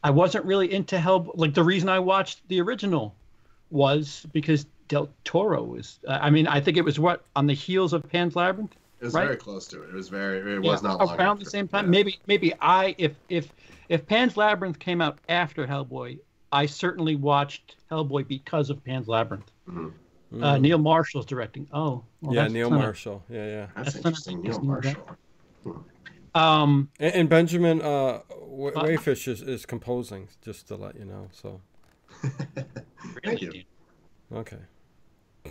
wasn't really into Hellboy. Like the reason I watched the original was because Del Toro was. I mean, I think it was on the heels of Pan's Labyrinth. It was very close to it. It was was not long around the same time. Yeah. Maybe if Pan's Labyrinth came out after Hellboy, I certainly watched Hellboy because of Pan's Labyrinth. Mm-hmm. Neil Marshall's directing. Oh, well, yeah, Neil Marshall. Yeah. That's interesting. Neil Marshall. And Benjamin Wayfish is composing, just to let you know. So. Thank you. Okay.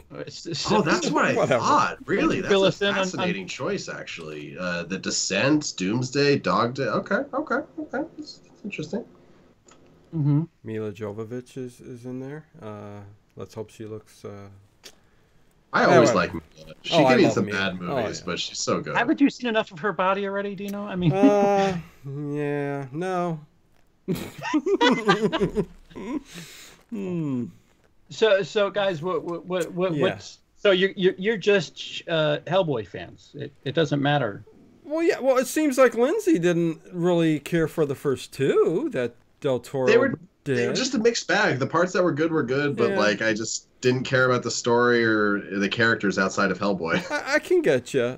That's what I thought. Really, that's a fascinating choice, actually. The Descent, Doomsday, Dog Day. Okay. That's interesting. Mm-hmm. Mila Jovovich is in there. Let's hope she looks. I always like Mila. She can be in some bad movies, but she's so good. Haven't you seen enough of her body already? Do you know? I mean, yeah, no. So guys, what's so you're just Hellboy fans? It doesn't matter. Well, yeah. Well, it seems like Lindsay didn't really care for the first two that Del Toro did. They were just a mixed bag. The parts that were good, but like I just didn't care about the story or the characters outside of Hellboy. I can get you.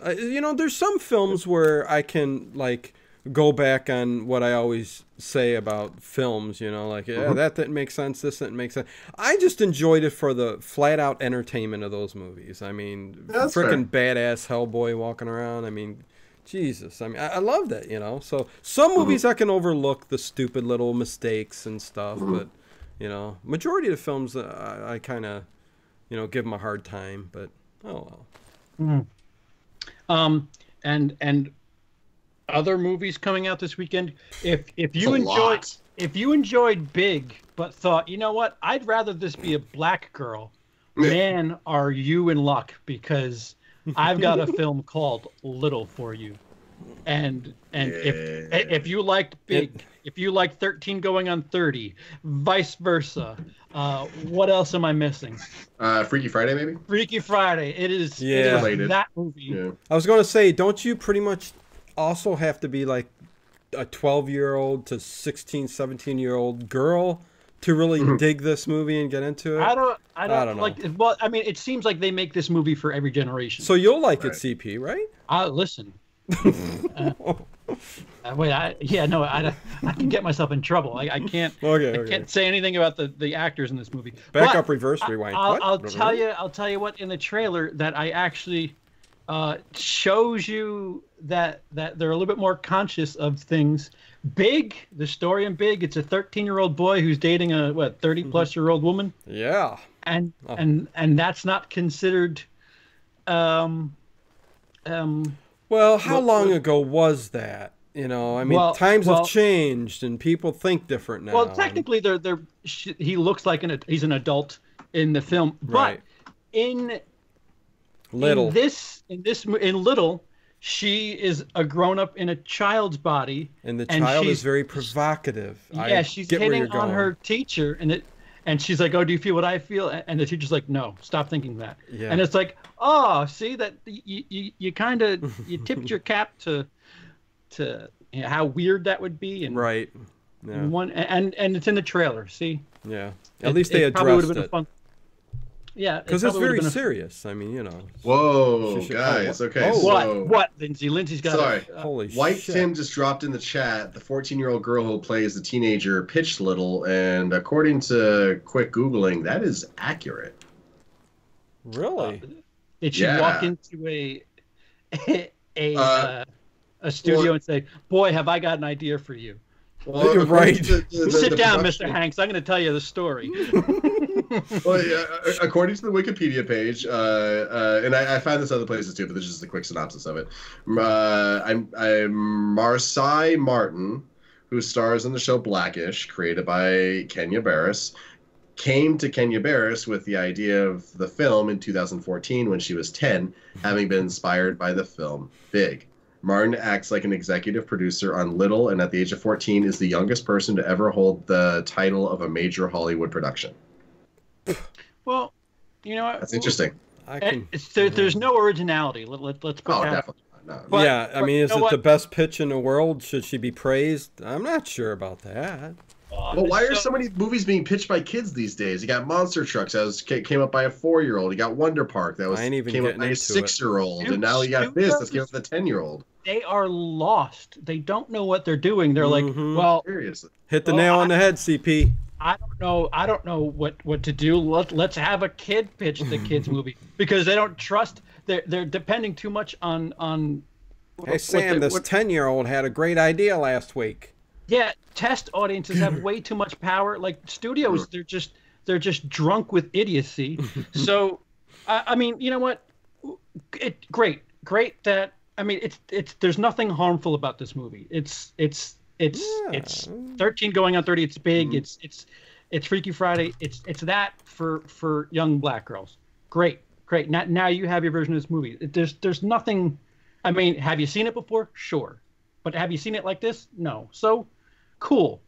There's some films where I can like go back on what I always say about films, like, that didn't make sense, this didn't make sense. I just enjoyed it for the flat-out entertainment of those movies. I mean, freaking badass Hellboy walking around. I mean, Jesus. I mean, I love that, So some movies I can overlook the stupid little mistakes and stuff, but, majority of the films I kind of, give them a hard time, but, oh well. And other movies coming out this weekend. If you enjoyed Big but thought, you know what, I'd rather this be a black girl, man, are you in luck, because I've got a film called Little for you. And if you liked Big, if you like 13 going on 30, vice versa, what else am I missing? Freaky Friday, maybe? Freaky Friday. It is related. That movie. Yeah. I was going to say, don't you pretty much also have to be like a 12-year-old to 16, 17-year-old girl to really dig this movie and get into it? I don't know. Like, well, I mean, it seems like they make this movie for every generation. So you'll like it, CP, right? Listen. Wait, I can get myself in trouble. I can't. I can't say anything about the actors in this movie. Back up, reverse, rewind. I'll tell you what. In the trailer, that I actually shows you that they're a little bit more conscious of things. Big, the story in Big, it's a 13-year-old boy who's dating a 30-plus-year-old woman. Yeah. And that's not considered. Well, how long ago was that? I mean, times have changed and people think different now. Well, technically, he looks like he's an adult in the film, right. But in Little. In Little, she is a grown-up in a child's body, and the child is very provocative. Yeah, she's hitting on her teacher, and she's like, "Oh, do you feel what I feel?" And the teacher's like, "No, stop thinking that." Yeah. And it's like, "Oh, see that you kind of you tipped your cap to how weird that would be." And right. Yeah. And it's in the trailer. See. Yeah. At least they addressed it. Yeah, because it's very serious. I mean, Whoa, guys. Okay. What, Lindsay? Lindsay's got. Sorry. Holy White shit. Tim just dropped in the chat. The 14-year-old girl who plays the teenager pitched Little, and according to quick googling, that is accurate. Really? Did she walk into a studio and say, "Boy, have I got an idea for you"? Well, you're right. Sit down, Mr. Hanks. I'm going to tell you the story. Well, yeah, according to the Wikipedia page, and I found this other places too, but this is just a quick synopsis of it. I'm Marcy Martin, who stars in the show Blackish, created by Kenya Barris, came to Kenya Barris with the idea of the film in 2014 when she was 10, having been inspired by the film Big. Martin acts like an executive producer on Little, and at the age of 14 is the youngest person to ever hold the title of a major Hollywood production. Well, you know what? That's interesting. There's no originality. Let's put that. Definitely not. But, yeah, I mean, is it what? the best pitch in the world? Should she be praised? I'm not sure about that. Well, why are so many movies being pitched by kids these days? You got Monster Trucks that came up by a 4-year-old. You got Wonder Park that came up by a 6-year-old, and now you got this that's came up with a 10-year-old. They are lost. They don't know what they're doing. They're like, well, seriously, hit the nail on the head, CP. I don't know what to do. Let's have a kid pitch the kids movie because they don't trust. They're depending too much on. Hey Sam, this 10-year-old had a great idea last week. Yeah, test audiences have way too much power. Like studios, they're just drunk with idiocy. So, I mean, you know what? Great that it's there's nothing harmful about this movie. It's 13 going on 30. It's big. It's Freaky Friday. It's that for young black girls. Great. Now you have your version of this movie. There's nothing. I mean, have you seen it before? Sure. But have you seen it like this? No. So, cool.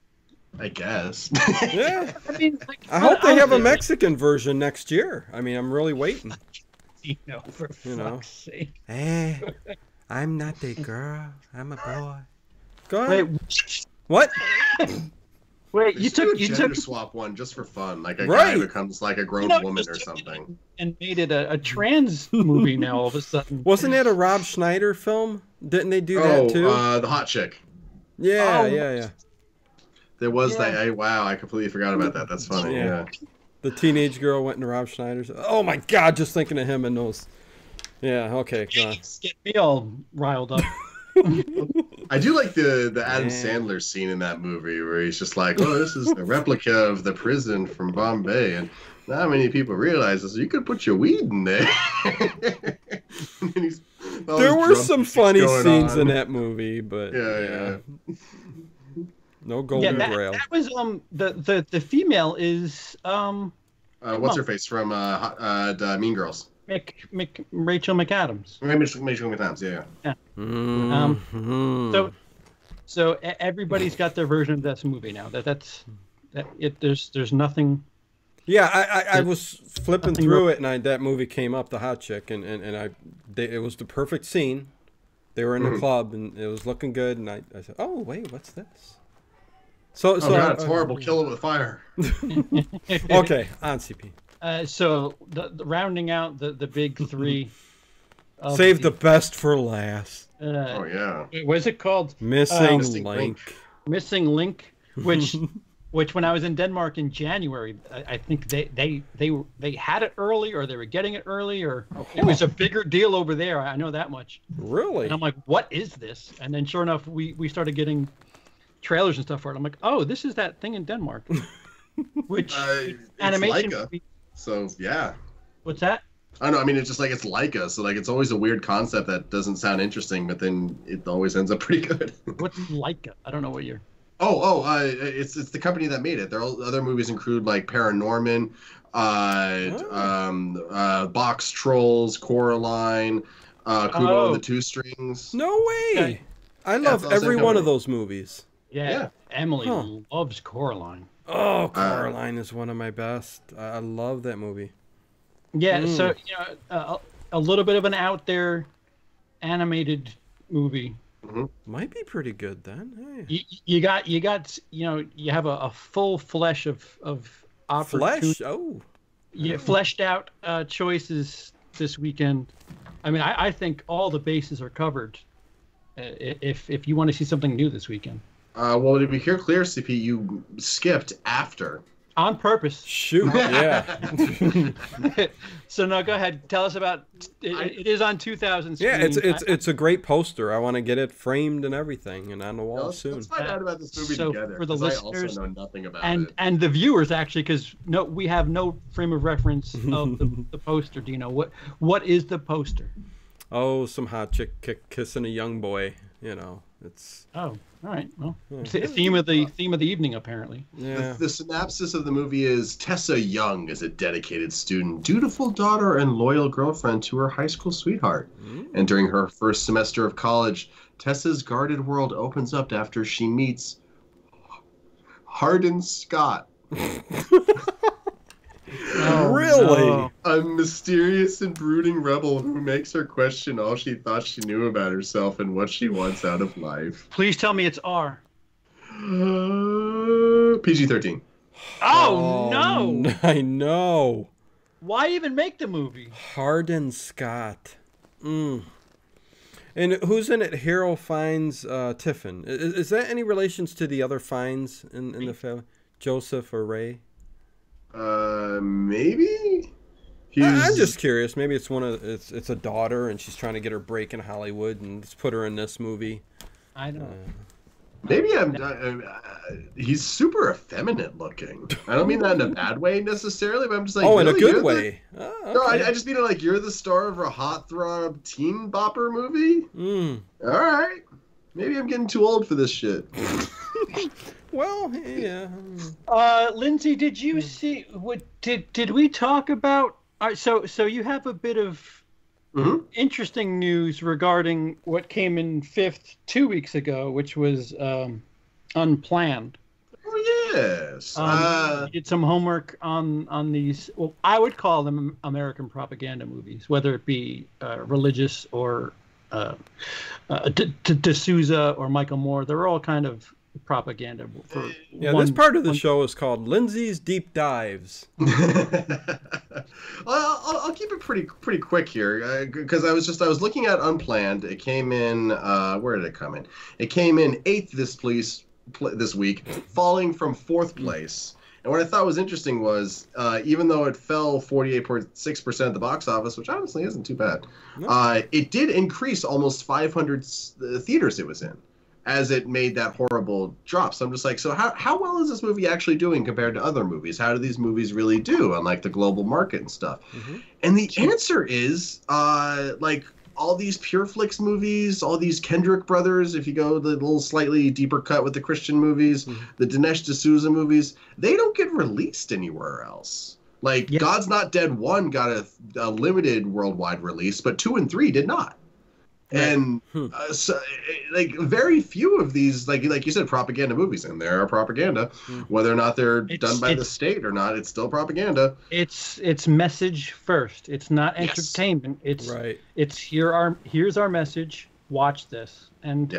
I guess. Yeah. I mean, I hope they have a Mexican version next year. I mean, I'm really waiting. For fuck's sake. Hey, I'm not a girl. I'm a boy. Go ahead. Wait. What? Wait, you took swap one just for fun, like a guy becomes like a grown woman or something, and made it a trans movie now all of a sudden. Wasn't that a Rob Schneider film? Didn't they do that too? The Hot Chick. Yeah, yeah. There was that. Wow, I completely forgot about that. That's funny. Yeah. The teenage girl went into Rob Schneider's. Oh my God! Just thinking of him and those. Yeah. Okay. Get me all riled up. I do like the Adam Sandler scene in that movie where he's just like, "Oh, this is a replica of the prison from Bombay, and not many people realize this. You could put your weed in there." There were some funny scenes in that movie, but yeah. No golden grail. That was the female is what's her face from Mean Girls. Rachel McAdams. Rachel McAdams, yeah. So everybody's got their version of this movie now. There's nothing. Yeah, I was flipping through it, and that movie came up, The Hot Chick, and it was the perfect scene. They were in the club, and it was looking good, and I said, "Oh wait, what's this?" So God, it's horrible. Kill it with fire. Okay, on CP. So the rounding out the big three. Save the best for last. What was it called? Missing Link. Missing Link, which when I was in Denmark in January, I think they had it early, or they were getting it early, or it was a bigger deal over there. I know that much. Really? And I'm like, what is this? And then sure enough, we started getting trailers and stuff for it. I'm like, oh, this is that thing in Denmark. Which animation Leica, so yeah. What's that? I don't know. I mean, it's just like it's Leica, so like it's always a weird concept that doesn't sound interesting, but then it always ends up pretty good. What's Leica? I don't know what you're. It's the company that made it. Their other movies include like Paranorman, Box Trolls, Coraline, Kubo and the Two Strings. No way! I love every one of those movies. Yeah. Emily loves Coraline. Oh, Coraline is one of my best. I love that movie. Yeah, so a little bit of an out there animated movie. Might be pretty good then. Hey. You have a full flesh of flesh. Fleshed out choices this weekend. I mean, I think all the bases are covered. If you want to see something new this weekend. Well, to be clear, CP, you skipped after. On purpose. Shoot, yeah. So now go ahead. Tell us about it. Is on 2000 screen. Yeah, it's a great poster. I want to get it framed and everything and on the wall soon. Let's find out about this movie together. For the listeners, I also know nothing about it. And the viewers actually, because we have no frame of reference of the poster. Do you know what is the poster? Oh, some hot chick kissing a young boy. It's Oh, all right. Well, Yeah. theme of the evening apparently. yeah. The synopsis of the movie is Tessa Young is a dedicated student, dutiful daughter, and loyal girlfriend to her high school sweetheart. And during her first semester of college, Tessa's guarded world opens up after she meets Hardin Scott. Oh, Really? no. A mysterious and brooding rebel who makes her question all she thought she knew about herself and what she wants out of life. Please tell me it's R. PG-13. Oh, no! I know. Why even make the movie? Hardin Scott. And who's in it? Harold Fiennes, Tiffin. Is that any relations to the other Fiennes in the family? Joseph or Ray? Maybe? I'm just curious. Maybe it's it's a daughter and she's trying to get her break in Hollywood and just put her in this movie. I don't. Maybe he's super effeminate looking. I don't mean that in a bad way necessarily, but I'm just like, in a really? good way. No, Okay. I just mean like you're the star of a hot throb teen bopper movie. All right, maybe I'm getting too old for this shit. Well, yeah. Lindsay, did you see what did we talk about? All right, so you have a bit of interesting news regarding what came in fifth 2 weeks ago, which was Unplanned. Oh yes. You did some homework on these. Well, I would call them American propaganda movies, whether it be religious or D'Souza or Michael Moore. They're all kind of propaganda. For This part of the show is called Lindsay's Deep Dives. Well, I'll keep it pretty quick here because I was looking at Unplanned. It came in. Where did it come in? It came in 8th this week, falling from 4th place. And what I thought was interesting was even though it fell 48.6% at the box office, which honestly isn't too bad, it did increase almost 500 theaters it was in, as it made that horrible drop. So I'm just like, so how well is this movie actually doing compared to other movies? How do these movies really do on like the global market and stuff? And the answer is like all these Pure Flix movies, all these Kendrick brothers, if you go the little slightly deeper cut with the Christian movies, the Dinesh D'Souza movies, they don't get released anywhere else. Like God's Not Dead 1 got a limited worldwide release, but 2 and 3 did not. And so, like, very few of these, like you said, propaganda movies, and there are propaganda, whether or not they're done by the state or not, it's still propaganda. It's message first. It's not entertainment. It's here's our message. Watch this. And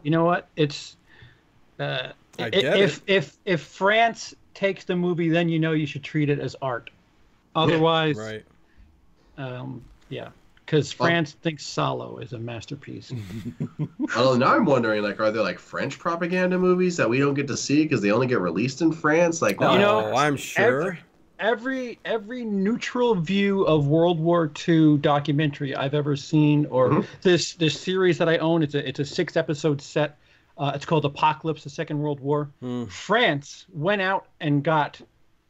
you know what? It's if France takes the movie, then you know you should treat it as art. Otherwise, because France thinks Salo is a masterpiece. Well, now I'm wondering, like, are there like French propaganda movies that we don't get to see because they only get released in France? Like, I'm sure every neutral view of World War II documentary I've ever seen, or this series that I own, it's a 6-episode set. It's called Apocalypse: The Second World War. France went out and got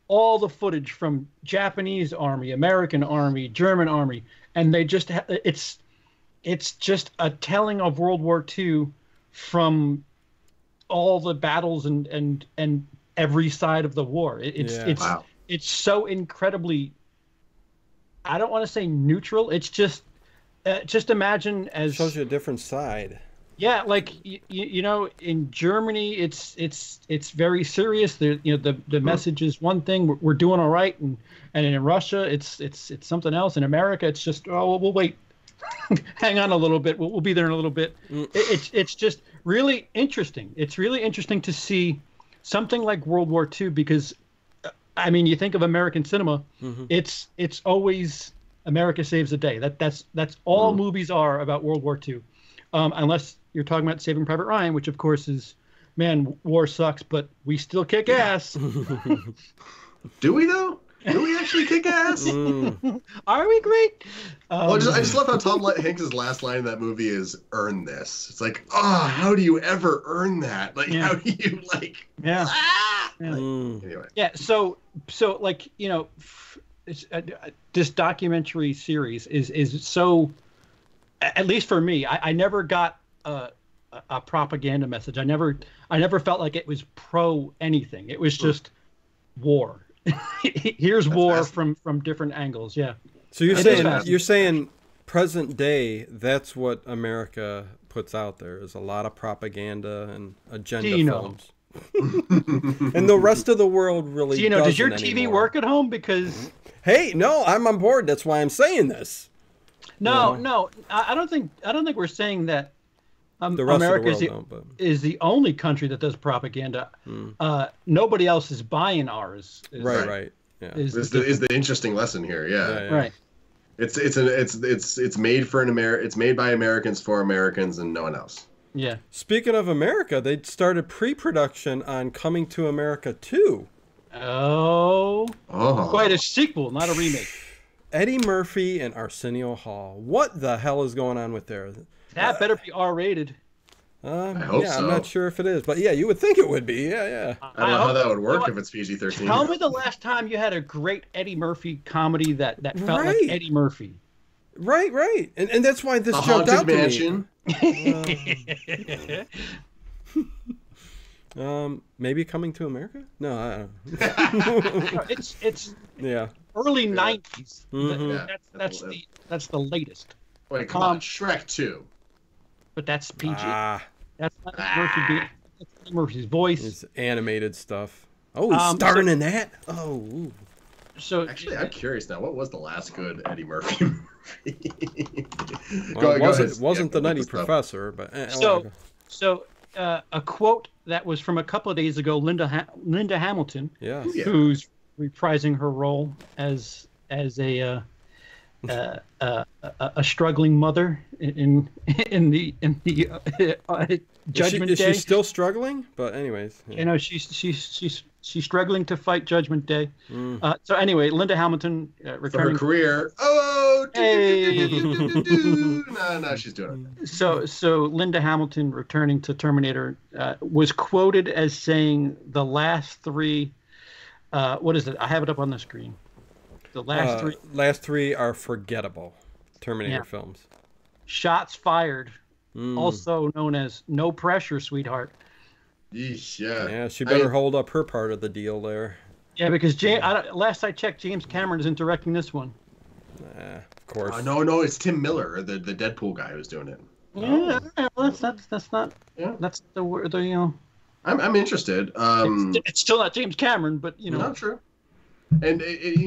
all the footage from Japanese army, American army, German army. And they just it's just a telling of World War II from all the battles and every side of the war. It's so incredibly, I don't want to say neutral. It's just imagine as it shows you a different side. Yeah, like you know, in Germany, it's very serious. The message is one thing. We're doing all right, and in Russia, it's something else. In America, it's just we'll wait, hang on a little bit. We'll be there in a little bit. It's just really interesting. It's really interesting to see something like World War II because, I mean, you think of American cinema, it's always America saves the day. That's all movies are about World War II. Unless you're talking about Saving Private Ryan, which of course is, man, war sucks, but we still kick ass. Do we though? Do we actually kick ass? Are we great? I just love how Tom Hanks' last line in that movie is "earn this." It's like, how do you ever earn that? Like, how do you like? Yeah. Anyway. Yeah. So like, you know, this documentary series is so. At least for me, I never got a a propaganda message. I never felt like it was pro anything. It was just war. Here's war from different angles. Yeah. So you're saying present day, that's what America puts out there, is a lot of propaganda and agenda films. And the rest of the world really doesn't does your TV anymore. work at home? Because hey, no, I'm on board. That's why I'm saying this. No, I don't think we're saying that the rest America of the world is the only country that does propaganda. Nobody else is buying ours. Right. Yeah. Is the interesting lesson here. Yeah. Right. It's made for it's made by Americans for Americans and no one else. Yeah. Speaking of America, they started pre-production on Coming to America 2. Oh. Quite a sequel, not a remake. Eddie Murphy and Arsenio Hall. What the hell is going on with there? That better be R-rated. I hope so. I'm not sure if it is, but yeah, you would think it would be. Yeah. I don't know how that would work if it's PG-13. Tell me the last time you had a great Eddie Murphy comedy that felt like Eddie Murphy. Right. And that's why this jumped out Mansion. to me. Maybe Coming to America? No, I don't know. It's yeah. Early 90s. Mm-hmm. That's the latest. Wait, come on, Shrek 2. But that's PG. That's not Murphy. That's Murphy's voice. It's animated stuff. Oh, he's starring in that. Oh. Ooh. So actually, I'm curious now. What was the last good Eddie Murphy movie? It wasn't The Nutty Professor, but a quote that was from a couple of days ago. Linda Hamilton, who's reprising her role as a struggling mother in the Judgment Day. Is she still struggling? But anyways, she's struggling to fight Judgment Day. So anyway, Linda Hamilton returning for her career. Oh, no, she's doing it. So Linda Hamilton returning to Terminator was quoted as saying the last three. What is it? I have it up on the screen. The last three are forgettable Terminator films. Shots fired, also known as No Pressure, Sweetheart. Yeesh, yeah, she better hold up her part of the deal there. Yeah, because last I checked, James Cameron isn't directing this one. Of course. No, it's Tim Miller, the Deadpool guy who's doing it. Yeah, well, that's not. Yeah. That's the I'm interested. It's still not James Cameron, but Not true. And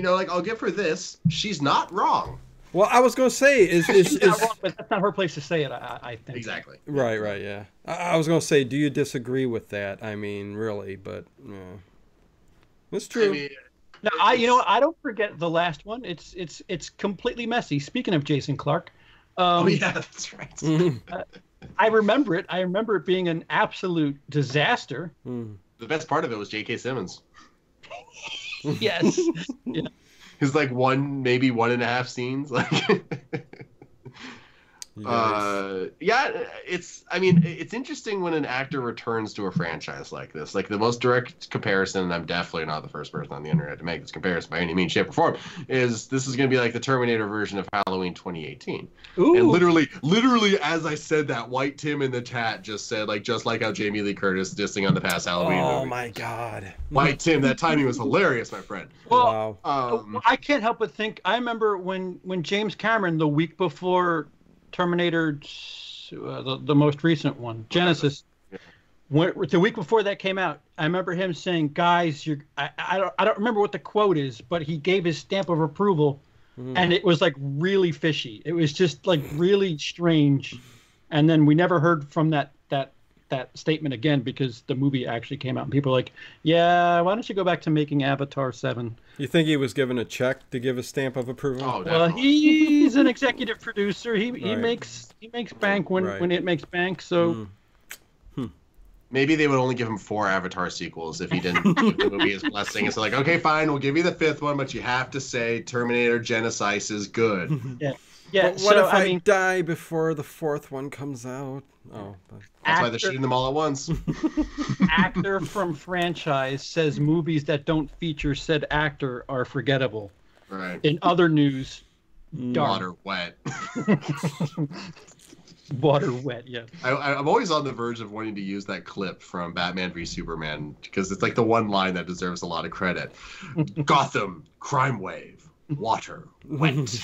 I'll give her this. She's not wrong. Well, I was going to say is not wrong, but that's not her place to say it. I think exactly. Right. Yeah. I was going to say, do you disagree with that? I mean, really, but it's true. I mean, no, I don't forget the last one. It's completely messy. Speaking of Jason Clarke. That's right. I remember it. I remember it being an absolute disaster. The best part of it was J.K. Simmons. Yes. Yeah. His maybe 1.5 scenes. It's interesting when an actor returns to a franchise like this. Like the most direct comparison, and I'm definitely not the first person on the internet to make this comparison by any means, shape, or form, is this is going to be like the Terminator version of Halloween 2018. Ooh. And literally, as I said that, White Tim in the chat just said, just like how Jamie Lee Curtis dissing on the past Halloween movie. Oh my God. White Tim, that timing was hilarious, my friend. Well, I can't help but think, I remember when James Cameron, the week before Terminator, the most recent one, Genesis. The week before that came out, I remember him saying, "Guys, I don't remember what the quote is, but he gave his stamp of approval, and it was really fishy. It was just really strange." And then we never heard from that statement again because the movie actually came out, and people were like, "Yeah, why don't you go back to making Avatar 7?" You think he was given a check to give a stamp of approval? Oh, well, he's an executive producer. He makes bank when it makes bank. So maybe they would only give him 4 Avatar sequels if he didn't give the movie his blessing. It's like, okay, fine, we'll give you the 5th one, but you have to say Terminator Genesis is good. Yeah. But what if I die before the 4th one comes out? Oh, that's why they're shooting them all at once. Actor from franchise says movies that don't feature said actor are forgettable. Right. In other news, water wet. Water wet, yeah. I'm always on the verge of wanting to use that clip from Batman v Superman because it's like the one line that deserves a lot of credit. Gotham, crime wave, water wet.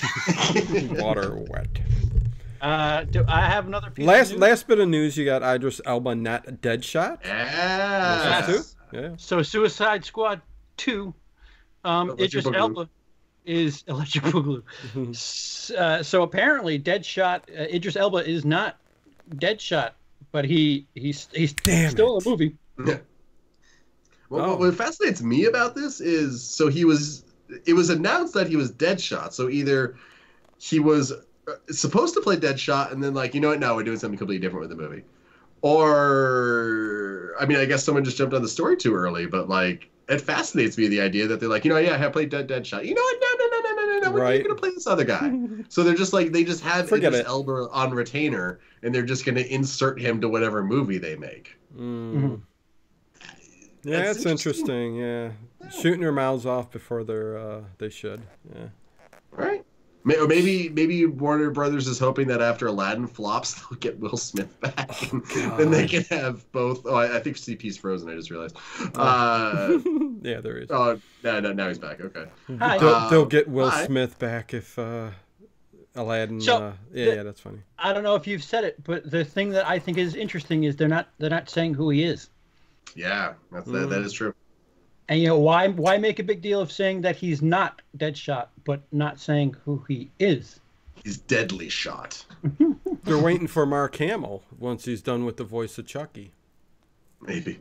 Water wet. Do I have another piece of news? Last bit of news, you got Idris Elba not Deadshot. Yes. Yeah. So Suicide Squad 2, Idris Elba is Electric Boogaloo. So apparently Deadshot, Idris Elba is not Deadshot, but he's still a movie. Yeah. Well, what fascinates me about this is, it was announced that he was Deadshot. So either he was supposed to play Deadshot and then like, you know what, no, we're doing something completely different with the movie. Or, I mean, I guess someone just jumped on the story too early, but like, it fascinates me, the idea that they're like, you know, yeah, I have played Deadshot. You know what, no, we're going to play this other guy. So they're just like, they just have Idris Elba on retainer, and they're just going to insert him to whatever movie they make. Mm. Yeah, it's interesting. Yeah, shooting their mouths off before they should. Yeah. Right. Or maybe Warner Brothers is hoping that after Aladdin flops, they'll get Will Smith back, and then they can have both. Oh, I think CP's frozen. I just realized. Yeah, there is. Oh, no, now he's back. Okay. They'll get Will Smith back if Aladdin. Yeah, that's funny. I don't know if you've said it, but the thing that I think is interesting is they're not saying who he is. Yeah, that is true. And you know why make a big deal of saying that he's not Deadshot, but not saying who he is? He's Deadly Shot. They're waiting for Mark Hamill once he's done with the voice of Chucky. Maybe.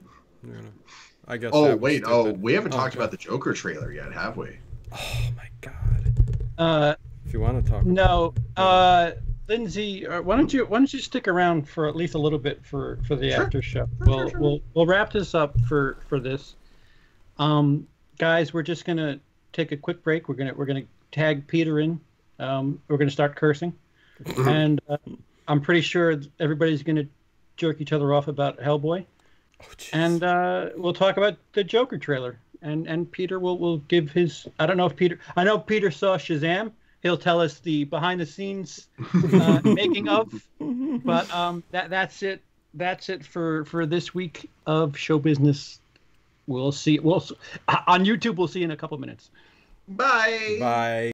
I guess. Oh wait! Oh, we haven't talked about the Joker trailer yet, have we? Oh my God. If you want to talk. No. Lindsay, why don't you stick around for at least a little bit for the after show? We'll wrap this up for this. Guys, we're just gonna take a quick break. We're gonna tag Peter in. We're gonna start cursing, and I'm pretty sure everybody's gonna jerk each other off about Hellboy, and we'll talk about the Joker trailer. And Peter will give his. I don't know if Peter. I know Peter saw Shazam. He'll tell us the behind the scenes making of. But that's it. That's it for this week of show business. We'll see. On YouTube. We'll see you in a couple minutes. Bye. Bye.